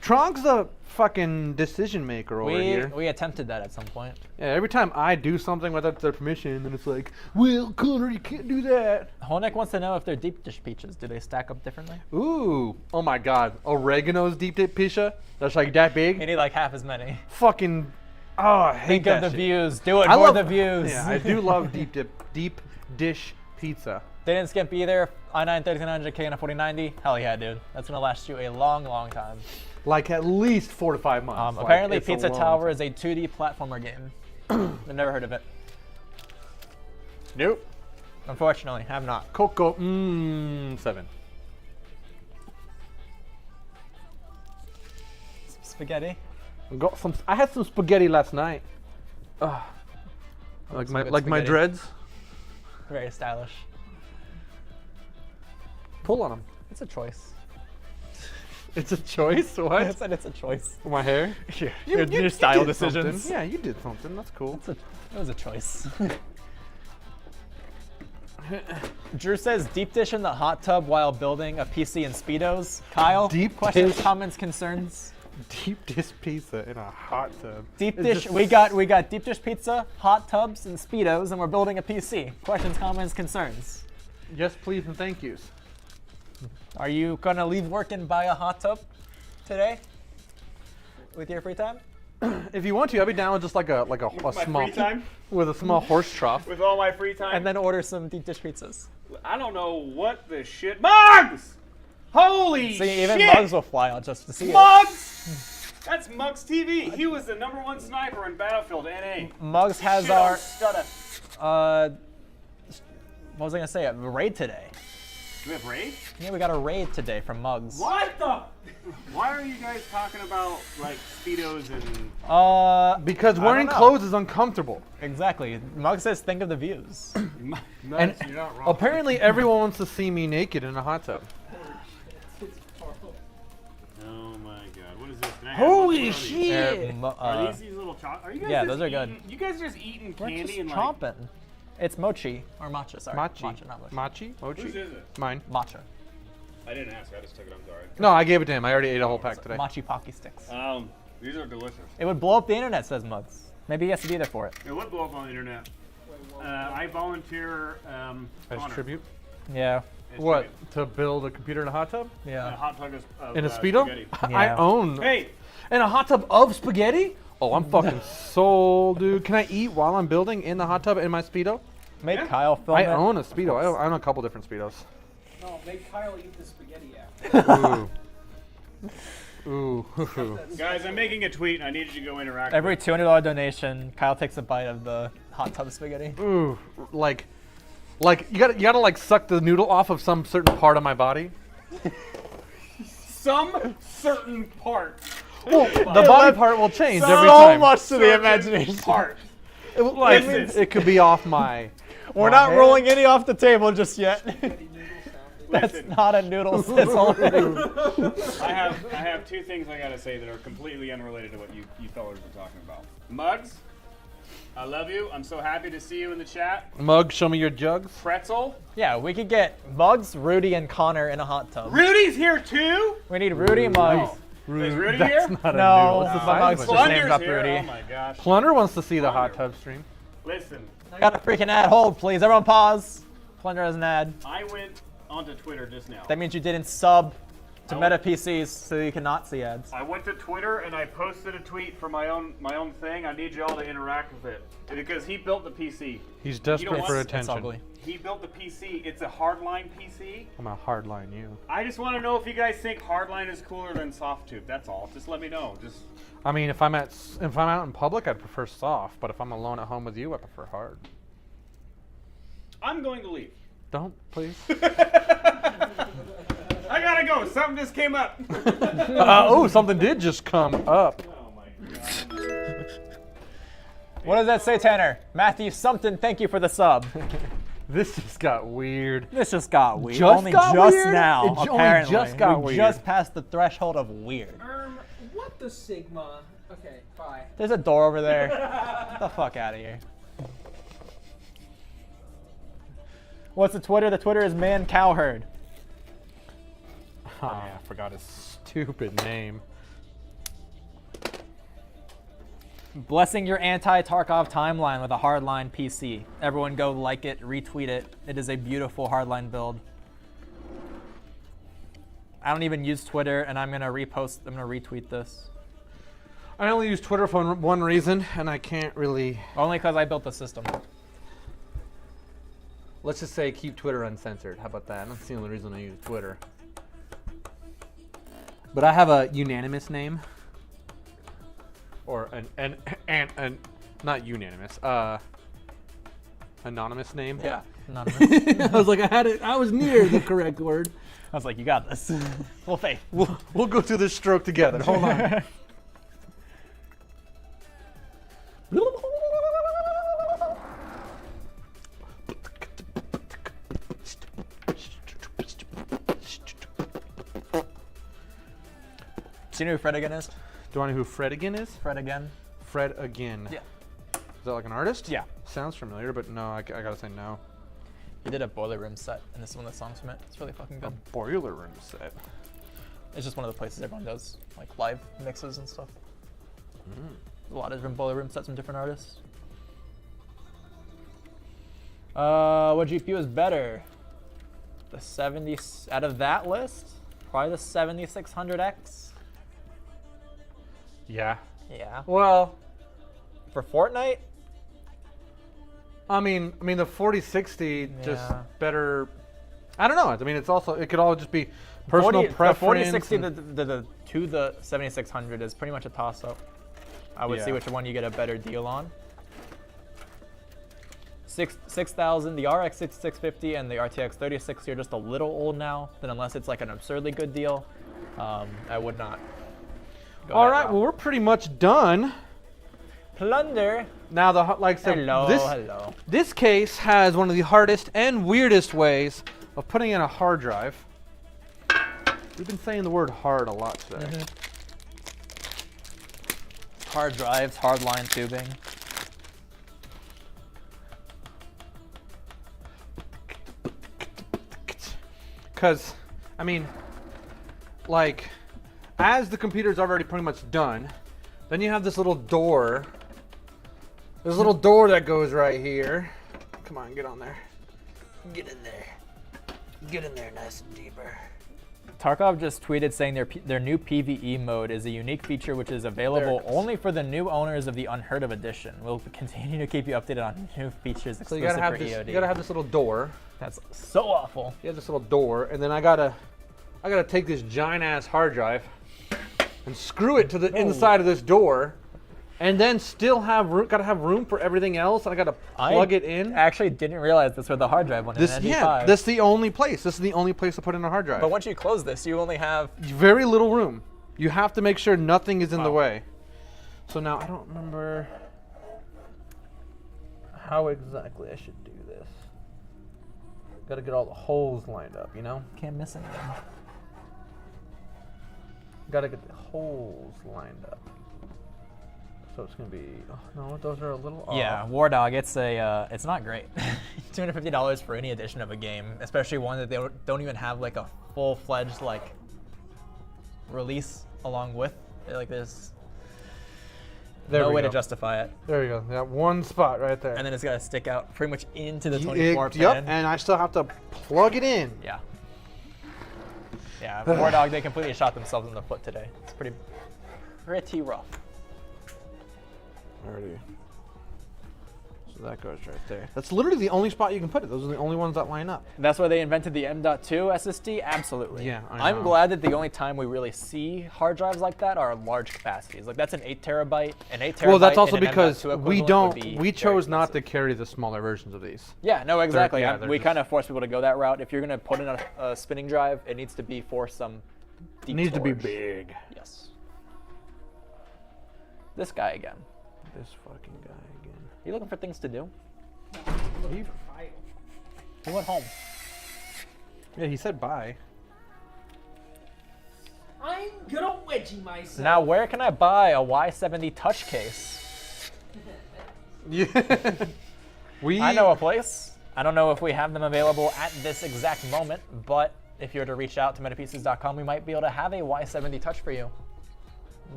Trog's the fucking decision maker over here. We attempted that at some point. Yeah, every time I do something without their permission, then it's like, well, Connor, you can't do that. Honek wants to know if they're deep dish peaches. Do they stack up differently? Ooh, oh my God, oregano's deep dip pizza. That's like that big. You need like half as many. Fucking, oh, I hate Think that of the shit. views. Do it I for love the views. Yeah, I do love deep dish pizza. They didn't skimp either. I-9 3900, K and a 4090. Hell yeah, dude. That's gonna last you a long, long time. Like at least 4 to 5 months. Like, Apparently, it's a Pizza long Tower time. is a 2D platformer game. I've never heard of it. Nope. Unfortunately, have not. Coco, 7. Spaghetti. Got some. I had some spaghetti last night. Like some my good my spaghetti. dreads. Very stylish. Pull on them. It's a choice. It's a choice. I What? said it's a choice. My hair. Yeah. You style did decisions. something. Yeah, you did something. That's cool. It was a choice. Drew says deep dish in the hot tub while building a PC in Speedos. Kyle, Deep questions, dish. comments, concerns. Deep dish pizza in a hot tub. Deep It's dish. just- We got deep dish pizza, hot tubs, and Speedos, and we're building a PC. Questions, comments, concerns. Yes, please, and thank yous. Are you gonna leave work and buy a hot tub today with your free time? If you want to, I'll be down with just like a My small free time? with a small horse trough. With all my free time? And then order some deep dish pizzas. I don't know what the shit. Mugs! Holy See, shit! even Mugs will fly out just to see it. Mugs! That's Mugs TV. He was the #1 sniper in Battlefield NA. Mugs has Shit on our Stutter. what was I gonna say? A raid today. Do we have raid? Yeah, we got a raid today from Mugs. What the? Why are you guys talking about like Speedos and? Because I wearing don't know. clothes is uncomfortable. Exactly. Mugs says, "Think of the views." And you're not wrong. apparently everyone wants to see me naked in a hot tub. Oh my god, what is this? Can I have Holy one of these? shit! Are these little are you guys yeah, just those are good. eating- You guys just eating We're candy just and like chomping. It's mochi or matcha. Sorry, Machi. matcha, not mochi. Machi? Mochi? Whose is it? Mine. Matcha. I didn't ask. I just took it. I'm sorry. No, I gave it to him. I already ate a whole pack today. Machi Pocky sticks. These are delicious. It would blow up the internet, says Mugs. Maybe he has to be there for it. It would blow up on the internet. I volunteer. As honor. tribute. Yeah. As What? tribute. To build a computer in a hot tub? A Yeah. hot tub of In a Speedo? spaghetti. I Yeah. own. Hey, In a hot tub of spaghetti? Oh, I'm fucking sold, dude. Can I eat while I'm building in the hot tub in my Speedo? Make Yeah. Kyle film I it. own a Speedo. I own a couple different Speedos. No, make Kyle eat the spaghetti after. Ooh. Ooh. guys, I'm making a tweet. And I need you to go interact. Every with $200 donation, Kyle takes a bite of the hot tub spaghetti. Ooh. Like you gotta like suck the noodle off of some certain part of my body. some certain part. Well, the body part will change every So time. much to the Certain imagination. part. It, like, Listen. it could be off my. We're my not head. rolling any off the table just yet. That's Listen, not a noodle sizzle. I have two things I gotta say that are completely unrelated to what you fellas were talking about. Mugs, I love you. I'm so happy to see you in the chat. Mug, show me your jugs. Pretzel. Yeah, we could get Mugs, Rudy, and Connor in a hot tub. Rudy's here too. We need Rudy and Mugs. Is Rudy That's here? not a No, noodle. It's the but size Mugs of just it. named Plunder's up here. Rudy. Oh my gosh. Plunder wants to see the hot Plunder. tub stream. Listen, I got a freaking ad. Hold, please. Everyone pause. Plunder has an ad. I went onto Twitter just now. That means you didn't sub to Meta PCs, so you cannot see ads. I went to Twitter and I posted a tweet for my own thing. I need y'all to interact with it because he built the PC. He's desperate what? for It's attention. ugly. He built the PC. It's a hardline PC. I'm a hardline you. I just want to know if you guys think hardline is cooler than soft tube. That's all. Just let me know. Just I mean, if I'm out in public, I'd prefer soft. But if I'm alone at home with you, I prefer hard. I'm going to leave. Don't please. I gotta go. Something just came up. Oh, something did just come up. Oh my god. What does that say, Tanner? Matthew something, thank you for the sub. This just got weird. This just got weird. Just only got just weird? now, It only apparently. just got we weird. just passed the threshold of weird. What the Sigma? Okay, bye. There's a door over there. Get the fuck out of here. What's the Twitter? The Twitter is Man Cowherd. Oh, yeah, I forgot his stupid name. Blessing your anti-Tarkov timeline with a hardline PC. Everyone go like it, retweet it. It is a beautiful hardline build. I don't even use Twitter, and I'm gonna retweet this. I only use Twitter for one reason, and I can't really. Only because I built the system. Let's just say keep Twitter uncensored. How about that? That's the only reason I use Twitter. But I have a unanimous name. Or an not unanimous, anonymous name. Yeah, anonymous. I was like, I was near the correct word. I was like, you got this. Full faith. We'll go through this stroke together. Hold on. Do you know who Fred again is? Do I know who Fred again is? Fred again? Fred again. Yeah. Is that like an artist? Yeah. Sounds familiar, but no, I gotta say no. He did a Boiler Room set, and this is one of the songs from it. It's really fucking good. Boiler Room set. It's just one of the places everyone does like live mixes and stuff. A lot of different Boiler Room sets from different artists. What GPU is better? The 70 out of that list, probably the 7600X. Yeah. Yeah. Well, For Fortnite, I mean the 4060 just Yeah. better. I don't know. I mean, it could all just be personal preference. The 4060 and- to the 7600 is pretty much a toss-up. I would see Yeah. which one you get a better deal on. 6,000, the RX 6650 and the RTX 3060 are just a little old now. Then unless it's like an absurdly good deal, I would not. All right. Well, we're pretty much done. Plunder. Now like I said, Hello. this case has one of the hardest and weirdest ways of putting in a hard drive. We've been saying the word hard a lot today. Hard drives, hardline tubing. Because, I mean, like, as the computer's already pretty much done, then you have this little door. There's a little door that goes right here. Come on, get on there. Get in there. Get in there nice and deeper. Tarkov just tweeted saying their new PvE mode is a unique feature which is available only for the new owners of the Unheard of Edition. We'll continue to keep you updated on new features So exclusive you gotta have for this. EOD. You gotta have this little door. That's so awful. You have this little door, and then I gotta take this giant ass hard drive and screw it to the inside of this door, and then still gotta have room for everything else. And I gotta plug it in. Actually didn't realize that's where the hard drive went in ND5. Yeah, this is the only place. This is the only place to put in a hard drive. But once you close this, you only have Very little room. You have to make sure nothing is in the way. So now I don't remember how exactly I should do this. Got to get all the holes lined up, you know? can't miss anything. Got to get the holes lined up. So it's gonna be. Oh, no, those are a little off. Yeah, War Dog, it's not great. $250 for any edition of a game, especially one that they don't even have like a full-fledged like release along with. Like there's no way to justify it. There you go. That one spot right there. And then it's got to stick out pretty much into the 24 pin. Yep, and I still have to plug it in. Yeah. Yeah, War Dog, they completely shot themselves in the foot today. It's pretty rough. Alrighty. So that goes right there. That's literally the only spot you can put it. Those are the only ones that line up. That's why they invented the M.2 SSD? Absolutely. Yeah, I I'm know. glad that the only time we really see hard drives like that are large capacities. Like that's an 8 terabyte, Well, that's also and an because M.2 we equivalent would be we very chose not to expensive. carry the smaller versions of these. Yeah, no, exactly. yeah, they're We just- kind of force people to go that route. If you're going to put in a spinning drive, it needs to be for some It needs to be detours. big. Yes. This guy again. This fucking guy again. You looking for things to do? He, He went home. yeah, he said bye. I'm gonna wedgie myself. Now, where can I buy a Y70 touch case? Yeah. I know a place. I don't know if we have them available at this exact moment, but if you were to reach out to metapieces.com, we might be able to have a Y70 Touch for you.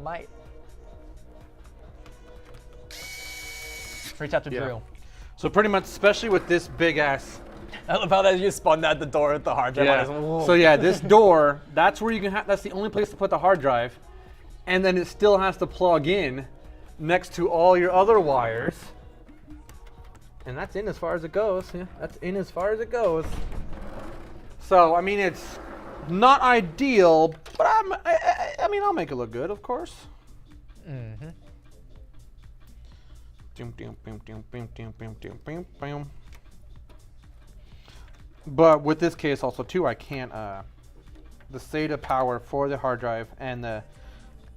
Might. Reach out to Drew. So pretty much, especially with this big ass. I love how that you spun that the door at the hard drive. Yeah. So yeah, this door, that's where you can have, that's the only place to put the hard drive. And then it still has to plug in next to all your other wires. And that's in as far as it goes. Yeah, that's in as far as it goes. So, I mean, it's not ideal, but I mean, I'll make it look good, of course. Mm-hmm. But with this case also too, I can't, the SATA power for the hard drive and the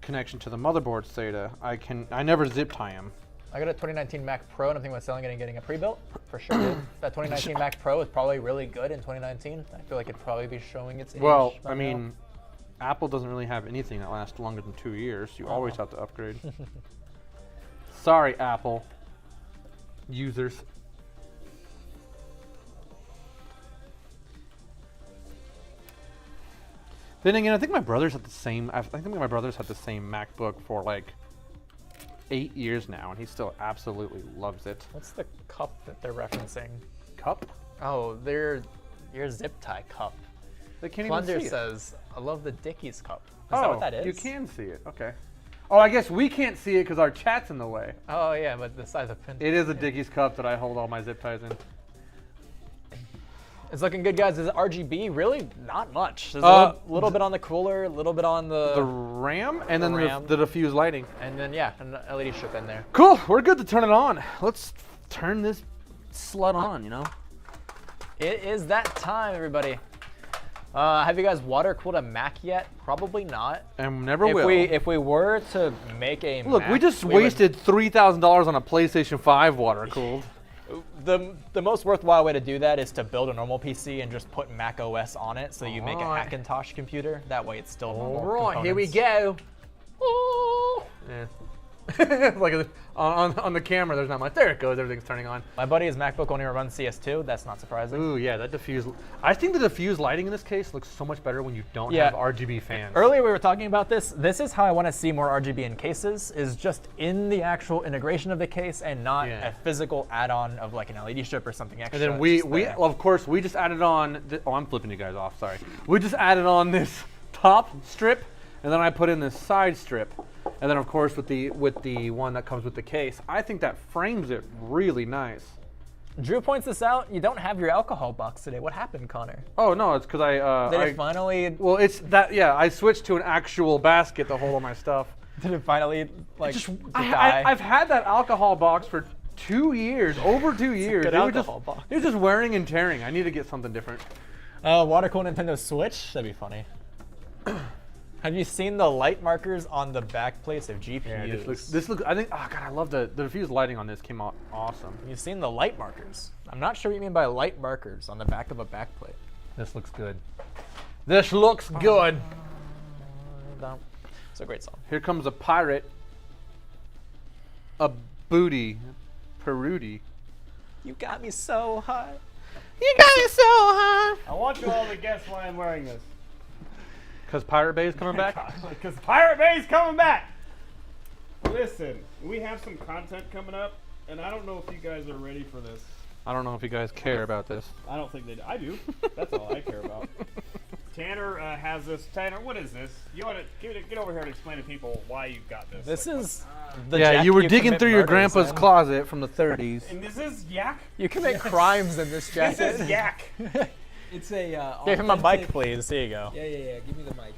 connection to the motherboard SATA, I never zip tie them. I got a 2019 Mac Pro, and I'm thinking about selling it and getting a pre-built, for sure. That 2019 Mac Pro is probably really good in 2019. I feel like it'd probably be showing its age. Well, by I now. mean, Apple doesn't really have anything that lasts longer than 2 years. You always have to upgrade. Sorry, Apple users. Then again, I think my brothers had the same. I think my brothers had the same MacBook for like 8 years now, and he still absolutely loves it. What's the cup that they're referencing? Cup? Oh, your zip tie cup. They can't Plunder even see says, I love the Dickies cup. Is it. that what that is? You can see it. Okay. Oh, I guess we can't see it because our chat's in the way. Oh, yeah, but the size of pin. It is a Dickies cup that I hold all my zip ties in. It's looking good, guys. Is it RGB? Really? Not much. There's a little bit on the cooler, a little bit on the RAM, and then RAM. the diffuse lighting. And then, yeah, an LED strip in there. Cool. We're good to turn it on. Let's turn this slut on, you know? It is that time, everybody. Have you guys water cooled a Mac yet? Probably not. And never If will. we were to make a Look, Mac, we just would- wasted $3,000 on a PlayStation 5 water cooled. The most worthwhile way to do that is to build a normal PC and just put Mac OS on it, so you make a Alright. Hackintosh computer. That way, it's still normal. All right, here we components. go. Ooh. Yeah. Like on the camera, there's not much. There it goes. Everything's turning on. My buddy's MacBook only runs CS2. That's not surprising. Ooh, yeah, that diffuse. I think the diffuse lighting in this case looks so much better when you don't have RGB fans. Earlier we were talking about this. This is how I want to see more RGB in cases, is just in the actual integration of the case and not a physical add-on of like an LED strip or something extra. And then we of course, we just added on, oh, I'm flipping you guys off, sorry. We just added on this top strip, and then I put in this side strip. And then of course with the one that comes with the case, I think that frames it really nice. Drew points this out. You don't have your alcohol box today. What happened, Connor? Oh no, it's because Did it finally? Well, it's that, yeah, I switched to an actual basket to hold all my stuff. Did it finally like I've had that alcohol box for 2 years, over 2 years. good They were alcohol box. They were just wearing and tearing. I need to get something different. Water cooled Nintendo Switch? That'd be funny. Have you seen the light markers on the back plates of GPUs? Yeah, this looks. I think. Oh god, I love the diffused lighting on this. Came out awesome. You've seen the light markers. I'm not sure what you mean by light markers on the back of a backplate. This looks good. This looks good. It's a great song. Here comes a pirate. A booty. Perudy. You got me so high. You got me so high. I want you all to guess why I'm wearing this. Because Pirate Bay is coming back? Because Pirate Bay's coming back! Listen, we have some content coming up, and I don't know if you guys are ready for this. I don't know if you guys care about this. I don't think they do. I do. That's all I care about. Tanner has this. Tanner, what is this? You want to get over here and explain to people why you've got this. This Like, is the Yeah, jacket you were digging commit through your murders grandpa's in. closet from the 30s. And this is yak? You commit crimes in this jacket. This is yak. It's a. Give him a mic, authentic- please. There you go. Yeah. Give me the mic.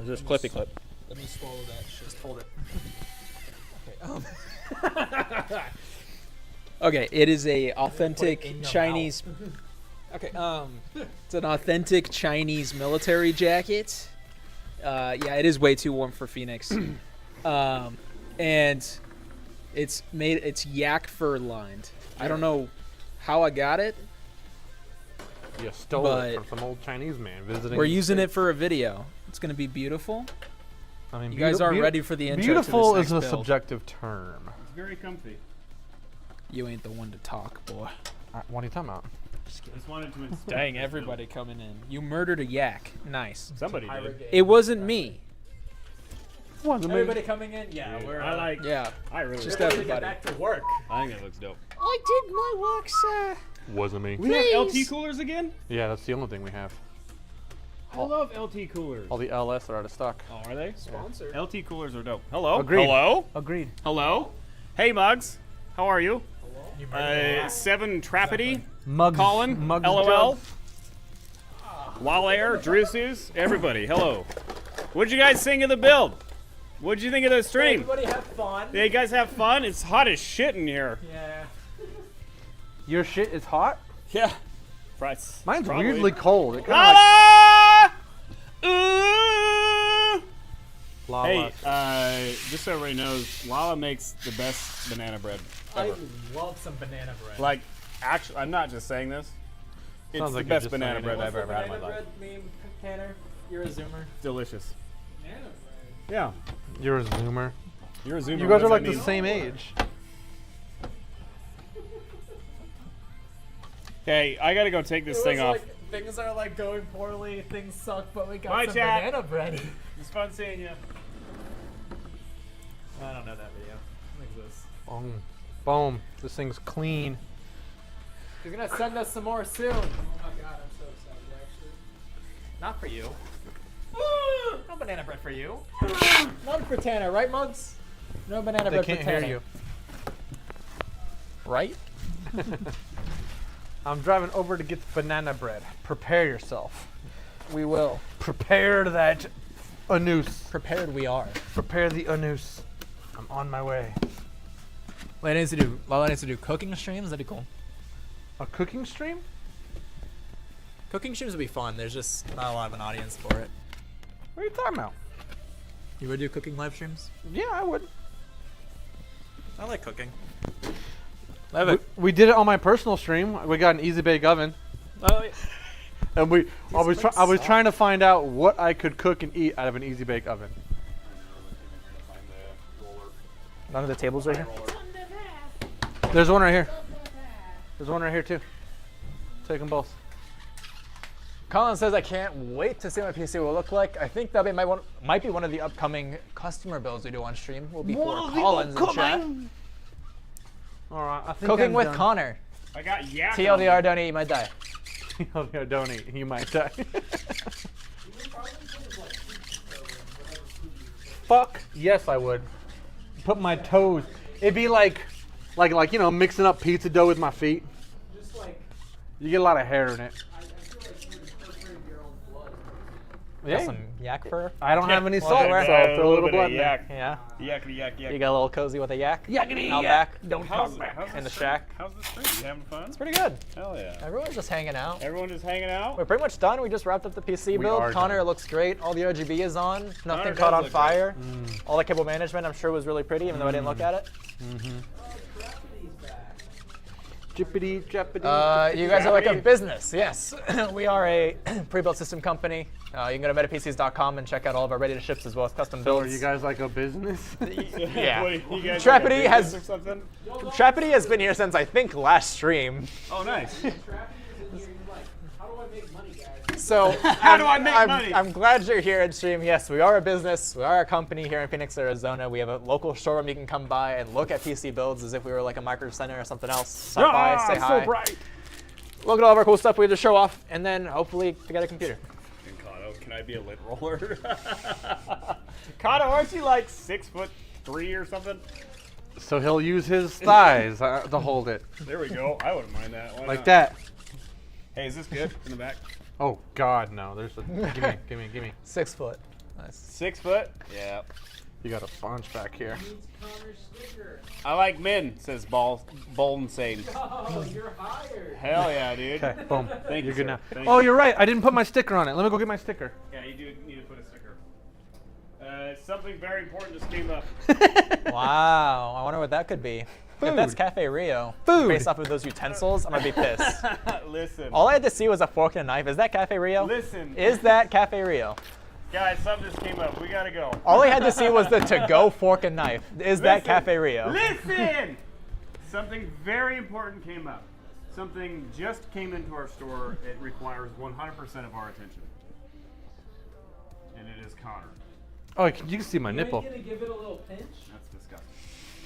Just clippy clip. Let me swallow that shit. Just hold it. Okay. Okay. It is a authentic Chinese. Okay. It's an authentic Chinese military jacket. Yeah, it is way too warm for Phoenix. And it's yak fur lined. I don't know how I got it. You stole it But from some old Chinese man visiting. We're the using it States. for a video. It's gonna be beautiful. I mean, You guys aren't ready for the intro to Beautiful this is a next build. subjective term. It's very comfy. You ain't the one to talk, boy. What are you talking about? Just wanted to inspect Dang, this everybody coming in. You murdered a yak. Nice. build. Somebody did. It wasn't me. Everybody coming in? Yeah, Dude, we're. I like. Yeah. I really. Just like it. everybody. Back to work. I think that looks dope. I did my work, sir. Wasn't me. We have LT coolers again. Yeah, that's the only thing we have. I love LT coolers. All the LS are out of stock. Oh, are they? Sponsor. LT coolers are dope. Hello. Agreed. Hello. Agreed. Hello. Hey, Mugs. How are you? Seven Trappity. Mugs. Colin. Mugs LOL. Walair. Drusus. Everybody. Hello. What'd you guys think of the build? What'd you think of the stream? Everybody have fun. Did you guys have fun? It's hot as shit in here. Yeah. Your shit is hot? Yeah. Price. Mine's Probably. weirdly cold. It kind of Lala! Ooh! lava. Hey, just so everybody knows, Lala makes the best banana bread I ever. love some banana bread. Like, actually, I'm not just saying this. It's Sounds the like you're best just banana saying bread it. I've ever had in my banana life. bread meme, Tanner? You're a zoomer. Delicious. Banana bread. Yeah. You're a zoomer. You're a zoomer. You What guys are does like that the mean? same age. Okay, I gotta go take this thing off. Things are like going poorly, things suck, but we got Bye, some chat. banana bread. It's fun seeing you. I don't know that video. It exists. Boom. Boom. This thing's clean. He's gonna send us some more soon. Oh my god, I'm so excited actually. Not for you. No banana bread for you. None for Tanner, right, Mugs? No banana They bread can't for Tanner. hear you. Right? I'm driving over to get the banana bread. Prepare yourself. We will. Prepare that anus. Prepared we are. Prepare the anus. I'm on my way. Lala needs to do cooking streams. That'd be cool. A cooking stream? Cooking streams would be fun. There's just not a lot of an audience for it. What are you talking about? You would do cooking live streams? Yeah, I would. I like cooking. We did it on my personal stream. We got an easy bake oven, Oh, yeah. and I was trying to find out what I could cook and eat out of an easy bake oven. None of the tables right here? There's one right here. There's one right here too. Take them both. Colin says, I can't wait to see what my PC will look like. I think that might be one of the upcoming customer builds we do on stream. Will be for Collins in chat. All right, I think Cooking I'm with done. Connor. I got yak. TLDR, don't eat, you might die. TLDR, don't eat. You might die. Fuck yes, I would. Put my toes. It'd be like you know, mixing up pizza dough with my feet. Just like You get a lot of hair in it. I feel like you're incorporating your own blood. Got some yak fur? I don't have any Well, salt, so there- I'll throw a little bit of blood in there. yak. Yeah. Yakety yak yak. You got a little cozy with a yak? Yakety Out yak. back? Don't How's talk back. In the stream? shack? How's the stream? You having fun? It's pretty good. Hell yeah. Everyone's just hanging out. Everyone just hanging out? We're pretty much done. We just wrapped up the PC We build. are Connor done. looks great. All the RGB is on. Nothing Connor caught does on look fire. All the cable management, I'm sure, was really pretty, even though I didn't look at it. Jippity, jappity. You guys are like a business, yes. We are a pre-built system company. You can go to metapcs.com and check out all of our ready-to-ships as well as custom So builds. are you guys like a business? Yeah. What, you guys Trappity like a has- business or something? Trappity has been here since, I think, last stream. Oh, nice. Trapping is in here, you're like, how do I make money, guys? So How do I make money? I'm glad you're here at stream. Yes, we are a business. We are a company here in Phoenix, Arizona. We have a local showroom you can come by and look at PC builds as if we were like a Micro Center or something else. Stop by, say hi. So bright. Look at all of our cool stuff we have to show off, and then hopefully to get a computer. Kato, can I be a lid roller? Kato, aren't you like 6'3" or something? So he'll use his thighs to hold it. There we go. I wouldn't mind that. Why Like not? that. Hey, is this good in the back? Oh God, no. There's a give me. 6 foot. Nice. 6 foot? Yeah. You got a bunch back here. Needs Connor's sticker. I like men, says Bolton Sane. Oh, you're hired. Hell yeah, dude. Okay, boom. Thank you, You're good sir. now. Thank Oh, you. you're right. I didn't put my sticker on it. Let me go get my sticker. Yeah, you do need to put a sticker. Something very important just came up. Wow, I wonder what that could be. If that's Cafe Rio, Food. based off of those utensils, I'm gonna be pissed. Listen. All I had to see was a fork and a knife. Is that Cafe Rio? Listen. Is that Cafe Rio? Guys, something just came up. We gotta go. All I had to see was the to-go fork and knife. Is that Listen. Cafe Rio? Listen! Something very important came up. Something just came into our store. It requires 100% of our attention. And it is Connor. Oh, you can see my nipple. You gonna give it a little pinch? That's disgusting.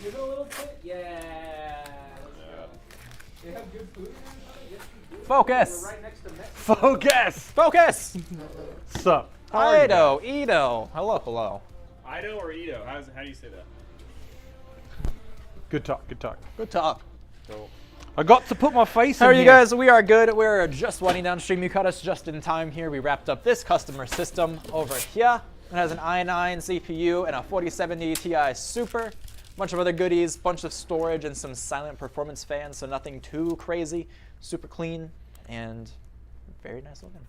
Give it a little pinch? Yeah. Let's go. They have good food here? Yes, we do. Focus. We're right next to Mexico. Focus. Focus. Sup? How are you? Ido, Ido. Hello, hello. Ido or Edo? How do you say that? Good talk. Good talk. Good talk. I got to put my face How in are you here. guys? We are good. We're just winding downstream. You caught us just in time here. We wrapped up this customer system over here. It has an i9 CPU and a 4070 Ti Super. A bunch of other goodies, bunch of storage, and some silent performance fans, so nothing too crazy. Super clean and very nice looking.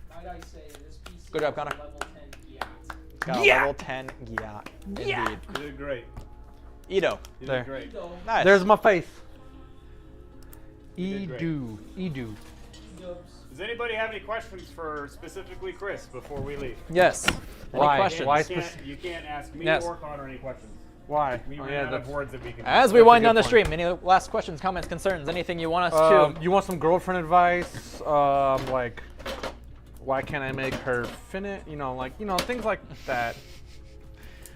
Might I say this PC Good job, has a Connor. level 10 yacht. Got a level 10 yacht. Indeed. You did great. Ido. You There. did great. So, Nice. There's my face. did great. Edu. dubs. Does anybody have any questions for specifically Chris before we leave? Yes. Any Why? questions? Why You can't ask me Yes. or Connor any questions. Why? We Oh, ran yeah, out of that's- words that we can. As we That's a wind good down the point. stream, any last questions, comments, concerns, anything you want us to? You want some girlfriend advice? Like, why can't I make her finite? Things like that.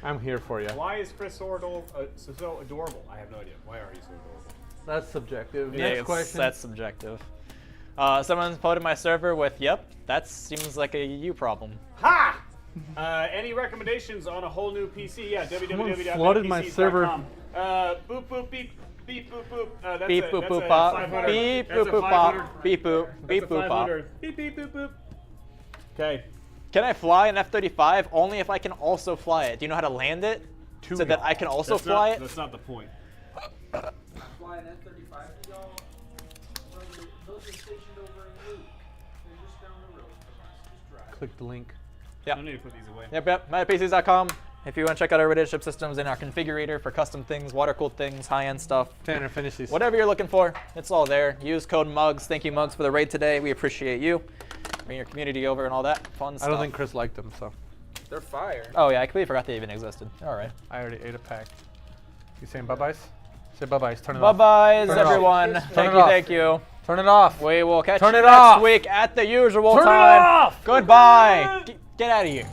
I'm here for you. Why is Chris so adorable? I have no idea. Why are you so adorable? That's subjective. Yeah, Next it's- question. that's subjective. Someone's posted my server with, yep, that seems like a you problem. Ha! Any recommendations on a whole new PC? Yeah, flooded my server. Boop boop beep beep boop boop. That's Beep a, boop that's boop a bop. 500. Beep That's boop a boop 500. bop. Beep boop. Beep That's a boop bop. 500. Beep beep boop boop. Okay. Can I fly an F-35? Only if I can also fly it. Do you know how to land it? So that I can also That's fly not, it? That's not the point. Fly an F-35 to y'all. Those are stationed over in Luke. They're just down the road from us. Just drive. Click the link. Yep. I need to put these away. Yep. MyPCs.com. If you want to check out our rated ship systems and our configurator for custom things, water-cooled things, high-end stuff, Tanner, finish these. whatever you're looking for, it's all there. Use code MUGS. Thank you, MUGS, for the raid today. We appreciate you. Bring your community over and all that fun stuff. I don't think Chris liked them, so They're fire. Oh, yeah, I completely forgot they even existed. All right. I already ate a pack. You saying bye-byes? Say bye-byes. Turn it off. Bye-byes, Turn it off. everyone. Turn Thank it you, off. thank you. Turn it off. We will catch Turn you it next off. week at the usual Turn it time. off. Goodbye. Get out of here.